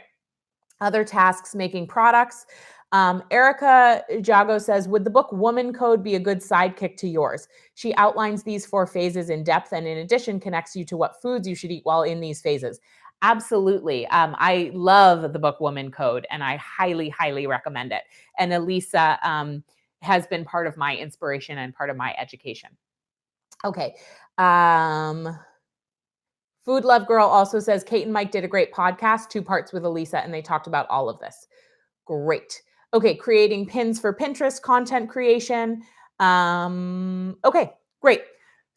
S2: Other tasks, making products. Erica Jago says, would the book Woman Code be a good sidekick to yours? She outlines these 4 phases in depth and in addition connects you to what foods you should eat while in these phases. Absolutely. I love the book Woman Code and I highly, highly recommend it. And Elisa has been part of my inspiration and part of my education. Okay. Food Love Girl also says, Kate and Mike did a great podcast, 2 parts with Elisa, and they talked about all of this. Great. Okay, creating pins for Pinterest, content creation. Okay, great.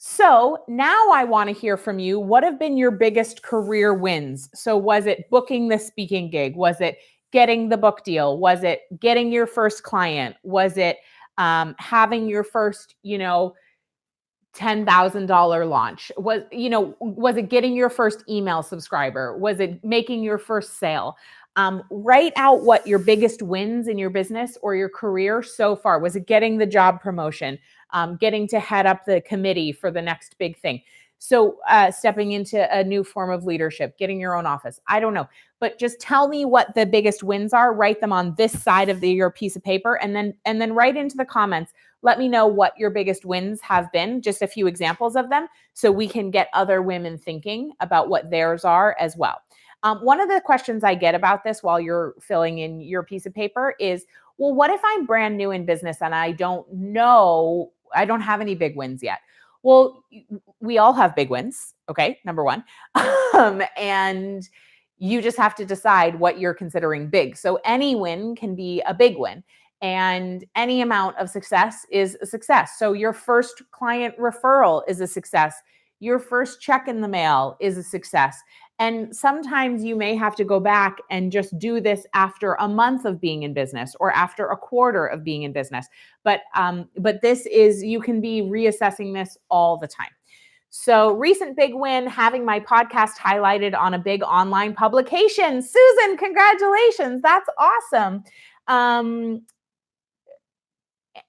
S2: So now I want to hear from you. What have been your biggest career wins? So was it booking the speaking gig? Was it getting the book deal? Was it getting your first client? Was it having your first, $10,000 launch? Was it getting your first email subscriber? Was it making your first sale? Write out what your biggest wins in your business or your career so far. Was it getting the job promotion? Getting to head up the committee for the next big thing? So stepping into a new form of leadership, getting your own office. I don't know, but just tell me what the biggest wins are. Write them on this side of your piece of paper, and then write into the comments. Let me know what your biggest wins have been, just a few examples of them, so we can get other women thinking about what theirs are as well. One of the questions I get about this while you're filling in your piece of paper is, well, what if I'm brand new in business and I don't have any big wins yet? Well, we all have big wins, okay, number one. And you just have to decide what you're considering big. So any win can be a big win. And any amount of success is a success. So your first client referral is a success. Your first check in the mail is a success. And sometimes you may have to go back and just do this after a month of being in business or after a quarter of being in business. But you can be reassessing this all the time. So recent big win, having my podcast highlighted on a big online publication. Susan, congratulations. That's awesome.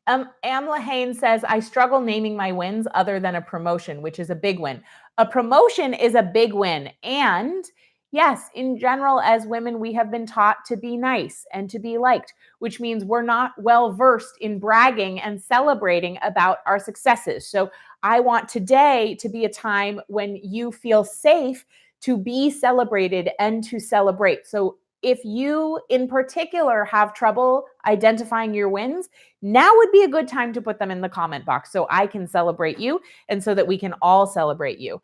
S2: Amla Hain says, I struggle naming my wins other than a promotion, which is a big win. A promotion is a big win. And Yes, in general, as women, we have been taught to be nice and to be liked, which means we're not well versed in bragging and celebrating about our successes. So I want today to be a time when you feel safe to be celebrated and to celebrate. So if you in particular have trouble identifying your wins, now would be a good time to put them in the comment box so I can celebrate you and so that we can all celebrate you.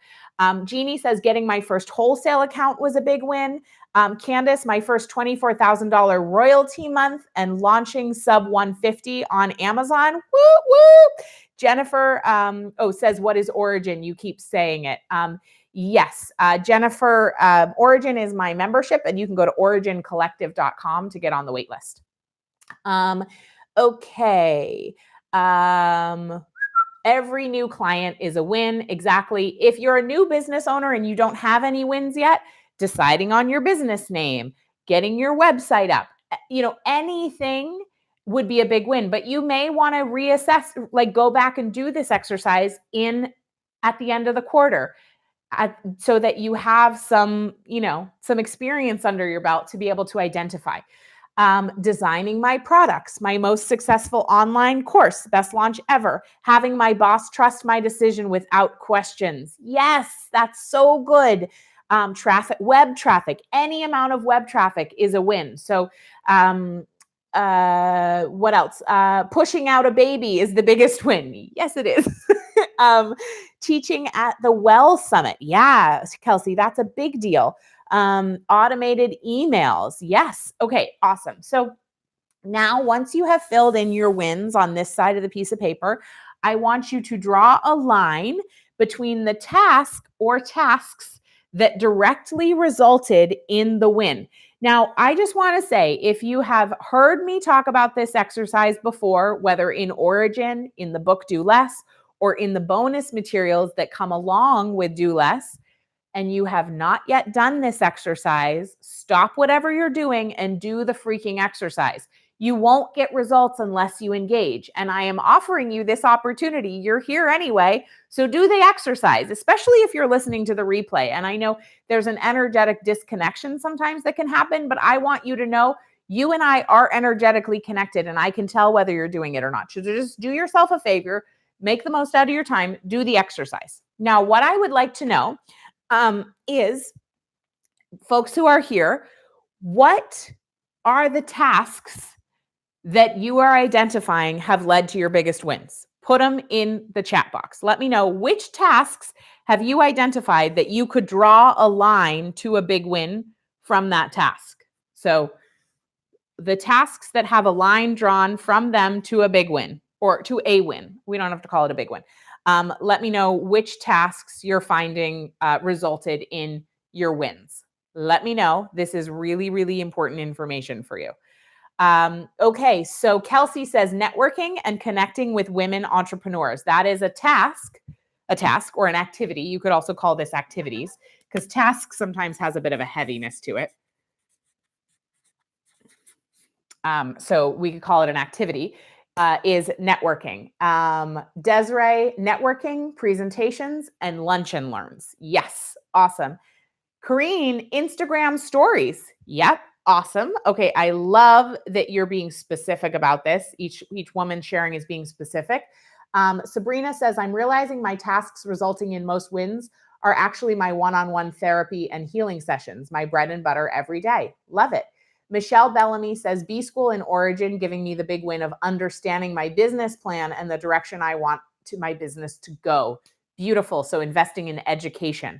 S2: Jeannie says, getting my first wholesale account was a big win. Candace, my first $24,000 royalty month and launching sub 150 on Amazon. Woo, woo. Jennifer says, what is Origin? You keep saying it. Yes, Jennifer, Origin is my membership, and you can go to origincollective.com to get on the wait list. Okay. Every new client is a win. Exactly. If you're a new business owner and you don't have any wins yet, deciding on your business name, getting your website up, anything would be a big win. But you may want to reassess, like go back and do this exercise at the end of the quarter. So that you have some experience under your belt to be able to identify. Designing my products, my most successful online course, best launch ever, having my boss trust my decision without questions. Yes, that's so good. Web traffic, any amount of web traffic is a win. So, what else? Pushing out a baby is the biggest win. Yes, it is. Teaching at the Well Summit. Yeah, Kelsey, that's a big deal. Automated emails. Yes. Okay, awesome. So now once you have filled in your wins on this side of the piece of paper, I want you to draw a line between the task or tasks that directly resulted in the win. Now, I just want to say, if you have heard me talk about this exercise before, whether in Origin, in the book Do Less, or in the bonus materials that come along with Do Less, and you have not yet done this exercise, stop whatever you're doing and do the freaking exercise. You won't get results unless you engage. And I am offering you this opportunity. You're here anyway. So do the exercise, especially if you're listening to the replay. And I know there's an energetic disconnection sometimes that can happen, but I want you to know you and I are energetically connected, and I can tell whether you're doing it or not. So just do yourself a favor, make the most out of your time, do the exercise. Now, what I would like to know is, folks who are here, what are the tasks that you are identifying have led to your biggest wins? Put them in the chat box. Let me know which tasks have you identified that you could draw a line to a big win from that task. So the tasks that have a line drawn from them to a big win, or to a win. We don't have to call it a big win. Let me know which tasks you're finding resulted in your wins. Let me know. This is really, really important information for you. Okay, so Kelsey says networking and connecting with women entrepreneurs. That is a task or an activity. You could also call this activities, because task sometimes has a bit of a heaviness to it. So we could call it an activity. Is networking. Desiree, networking, presentations, and lunch and learns. Yes, awesome. Kareen, Instagram stories. Yep, awesome. Okay, I love that you're being specific about this. Each woman sharing is being specific. Sabrina says, I'm realizing my tasks resulting in most wins are actually my one-on-one therapy and healing sessions, my bread and butter every day. Love it. Michelle Bellamy says, B School in Origin, giving me the big win of understanding my business plan and the direction I want to my business to go. Beautiful. So investing in education.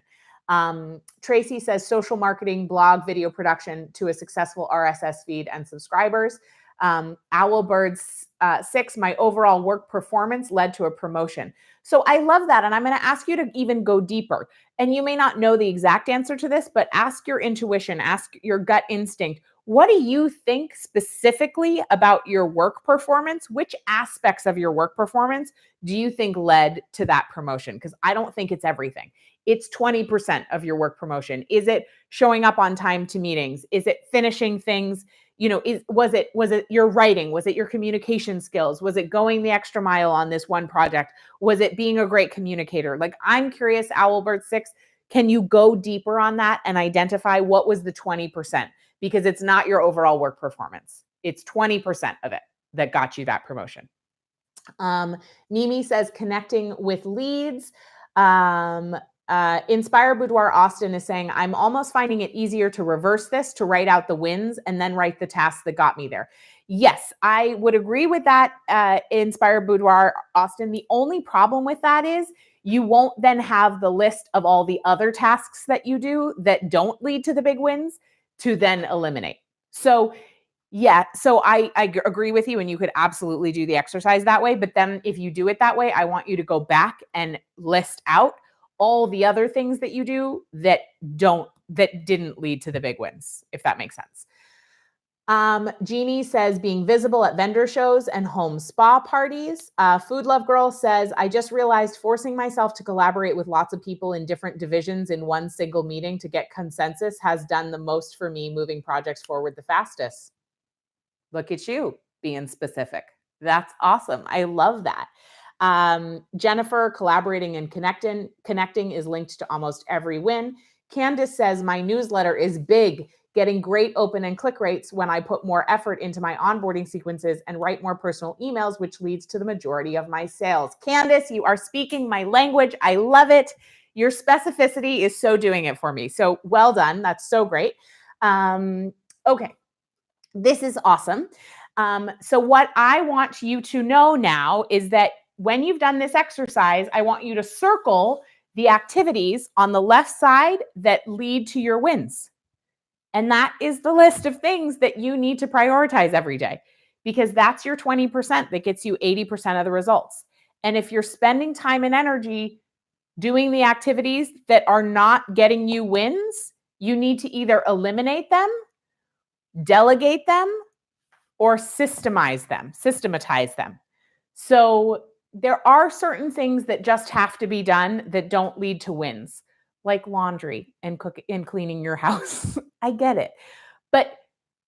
S2: Tracy says, social marketing, blog, video production to a successful RSS feed and subscribers. Owlbirds 6, my overall work performance led to a promotion. So I love that. And I'm going to ask you to even go deeper. And you may not know the exact answer to this, but ask your intuition, ask your gut instinct. What do you think specifically about your work performance? Which aspects of your work performance do you think led to that promotion? Because I don't think it's everything. It's 20% of your work promotion. Is it showing up on time to meetings? Is it finishing things? Was it your writing? Was it your communication skills? Was it going the extra mile on this one project? Was it being a great communicator? Like, I'm curious, Owlbird 6, Can you go deeper on that and identify what was the 20%? Because it's not your overall work performance. It's 20% of it that got you that promotion. Mimi says connecting with leads. Inspire Boudoir Austin is saying, I'm almost finding it easier to reverse this, to write out the wins and then write the tasks that got me there. Yes, I would agree with that, Inspire Boudoir Austin. The only problem with that is you won't then have the list of all the other tasks that you do that don't lead to the big wins to then eliminate. So yeah, so I agree with you, and you could absolutely do the exercise that way. But then if you do it that way, I want you to go back and list out all the other things that you do that didn't lead to the big wins, if that makes sense. Jeannie says being visible at vendor shows and home spa parties. Food Love Girl says, I just realized forcing myself to collaborate with lots of people in different divisions in one single meeting to get consensus has done the most for me, moving projects forward the fastest. Look at you being specific. That's awesome. I love that. Jennifer, collaborating and connecting is linked to almost every win. Candace says, my newsletter is big, getting great open and click rates when I put more effort into my onboarding sequences and write more personal emails, which leads to the majority of my sales. Candace, you are speaking my language. I love it. Your specificity is so doing it for me. So well done. That's so great. Okay. This is awesome. So what I want you to know now is that when you've done this exercise, I want you to circle the activities on the left side that lead to your wins. And that is the list of things that you need to prioritize every day, because that's your 20% that gets you 80% of the results. And if you're spending time and energy doing the activities that are not getting you wins, you need to either eliminate them, delegate them, or systematize them. So there are certain things that just have to be done that don't lead to wins, like laundry and cleaning your house. I get it. But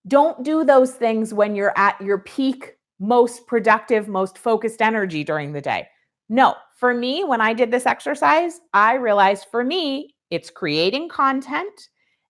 S2: don't do those things when you're at your peak, most productive, most focused energy during the day. No, for me, when I did this exercise, I realized for me, it's creating content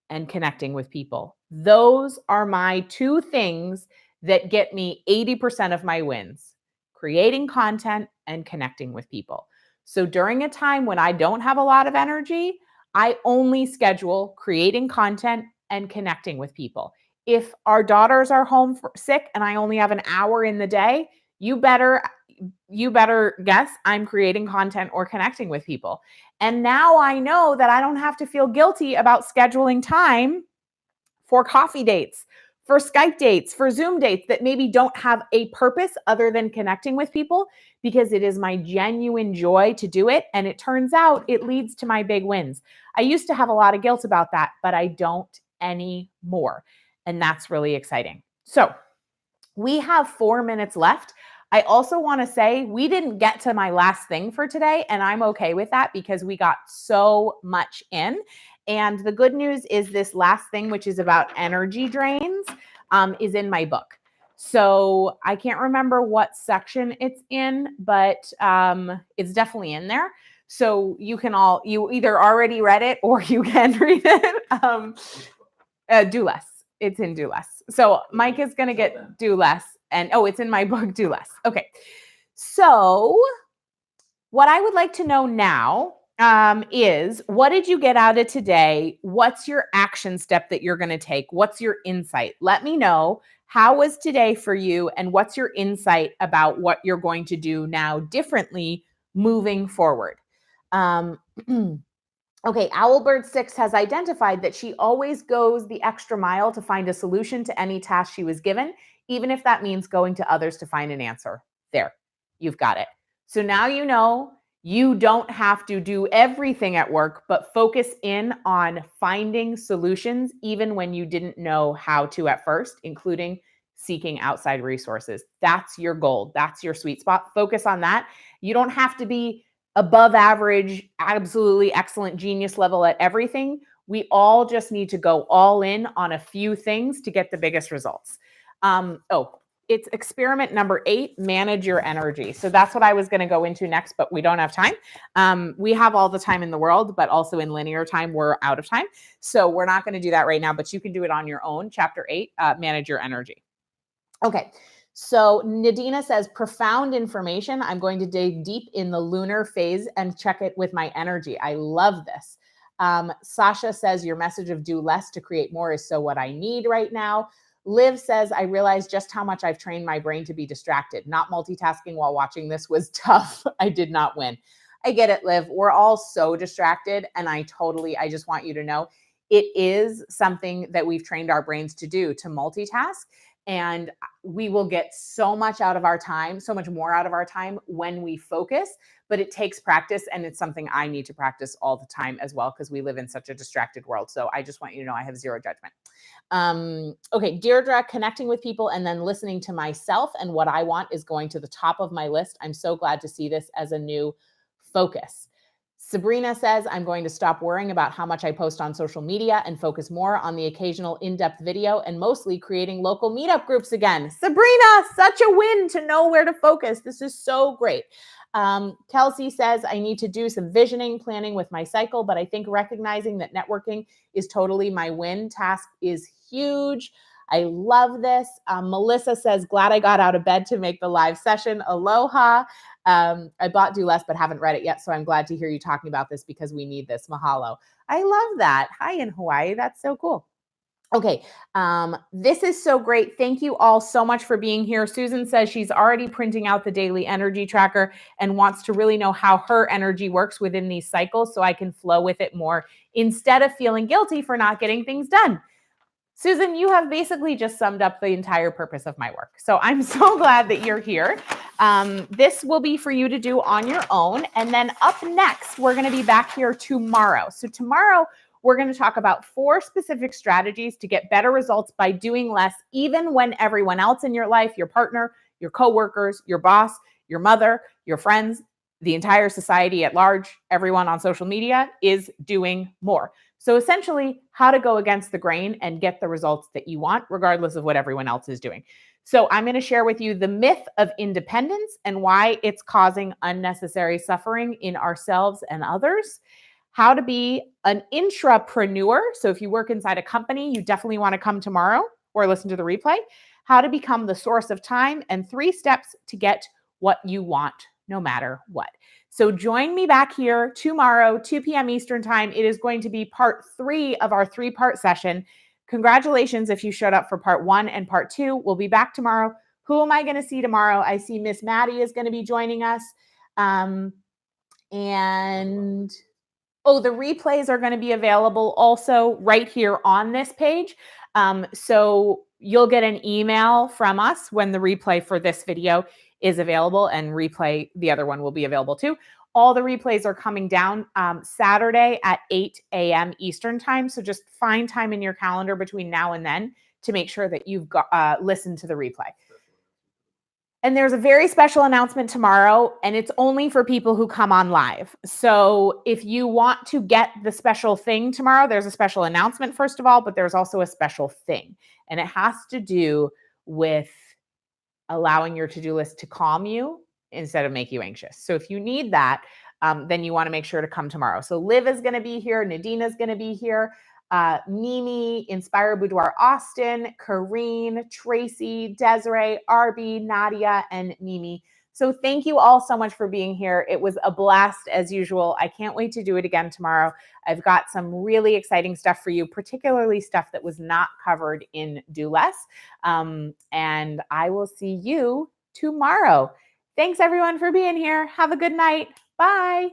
S2: and connecting with people. Those are my two things that get me 80% of my wins: creating content and connecting with people. So during a time when I don't have a lot of energy, I only schedule creating content and connecting with people. If our daughters are home sick and I only have an hour in the day, you better guess I'm creating content or connecting with people. And now I know that I don't have to feel guilty about scheduling time for coffee dates, for Skype dates, for Zoom dates that maybe don't have a purpose other than connecting with people, because it is my genuine joy to do it. And it turns out it leads to my big wins. I used to have a lot of guilt about that, but I don't anymore. And that's really exciting. So we have 4 minutes left. I also want to say we didn't get to my last thing for today, and I'm okay with that because we got so much in. And the good news is this last thing, which is about energy drains, is in my book. So I can't remember what section it's in, but it's definitely in there. So you either already read it or you can read it. Do less. It's in Do Less. So Mike is going to get Do Less. And it's in my book, Do Less. Okay. So what I would like to know now is, what did you get out of today? What's your action step that you're going to take? What's your insight? Let me know. How was today for you? And what's your insight about what you're going to do now differently moving forward? Okay, Owlbird6 has identified that she always goes the extra mile to find a solution to any task she was given, even if that means going to others to find an answer. There, you've got it. So now you know you don't have to do everything at work, but focus in on finding solutions, even when you didn't know how to at first, including seeking outside resources. That's your goal. That's your sweet spot. Focus on that. You don't have to be above average, absolutely excellent, genius level at everything. We all just need to go all in on a few things to get the biggest results. it's experiment number 8, manage your energy. So that's what I was going to go into next, but we don't have time. We have all the time in the world, but also in linear time, we're out of time. So we're not going to do that right now, but you can do it on your own. Chapter 8, manage your energy. Okay. So Nadina says, profound information. I'm going to dig deep in the lunar phase and check it with my energy. I love this. Sasha says, your message of do less to create more is so what I need right now. Liv says, I realized just how much I've trained my brain to be distracted. Not multitasking while watching this was tough. I did not win. I get it, Liv. We're all so distracted. And I just want you to know it is something that we've trained our brains to do, to multitask. And we will get so much out of our time, so much more out of our time when we focus, but it takes practice. And it's something I need to practice all the time as well, because we live in such a distracted world. So I just want you to know I have zero judgment. Okay, Deirdre, connecting with people and then listening to myself and what I want is going to the top of my list. I'm so glad to see this as a new focus. Sabrina says, I'm going to stop worrying about how much I post on social media and focus more on the occasional in-depth video and mostly creating local meetup groups again. Sabrina, such a win to know where to focus. This is so great. Kelsey says, I need to do some visioning, planning with my cycle, but I think recognizing that networking is totally my win task is huge. I love this. Melissa says, glad I got out of bed to make the live session. Aloha. I bought Do Less, but haven't read it yet. So I'm glad to hear you talking about this because we need this. Mahalo. I love that. Hi in Hawaii. That's so cool. Okay. This is so great. Thank you all so much for being here. Susan says she's already printing out the daily energy tracker and wants to really know how her energy works within these cycles so I can flow with it more instead of feeling guilty for not getting things done. Susan, you have basically just summed up the entire purpose of my work. So I'm so glad that you're here. This will be for you to do on your own. And then up next, we're going to be back here tomorrow. So tomorrow, we're going to talk about 4 specific strategies to get better results by doing less, even when everyone else in your life, your partner, your coworkers, your boss, your mother, your friends, the entire society at large, everyone on social media is doing more. So essentially, how to go against the grain and get the results that you want, regardless of what everyone else is doing. So I'm going to share with you the myth of independence and why it's causing unnecessary suffering in ourselves and others. How to be an intrapreneur. So if you work inside a company, you definitely want to come tomorrow or listen to the replay. How to become the source of time and 3 steps to get what you want, no matter what. So join me back here tomorrow, 2 p.m. Eastern time. It is going to be part 3 of our 3-part session. Congratulations if you showed up for part 1 and part 2. We'll be back tomorrow. Who am I going to see tomorrow? I see Miss Maddie is going to be joining us. The replays are going to be available also right here on this page. So you'll get an email from us when the replay for this video is available, and replay, the other one will be available too. All the replays are coming down Saturday at 8 a.m. Eastern time. So just find time in your calendar between now and then to make sure that you've got listened to the replay. And there's a very special announcement tomorrow, and it's only for people who come on live. So if you want to get the special thing tomorrow, there's a special announcement, first of all, but there's also a special thing. And it has to do with allowing your to-do list to calm you instead of make you anxious. So if you need that, then you want to make sure to come tomorrow. So Liv is going to be here. Nadina is going to be here. Mimi, Inspire Boudoir Austin, Kareen, Tracy, Desiree, Arby, Nadia, and Mimi. So thank you all so much for being here. It was a blast as usual. I can't wait to do it again tomorrow. I've got some really exciting stuff for you, particularly stuff that was not covered in Do Less. And I will see you tomorrow. Thanks everyone for being here. Have a good night. Bye.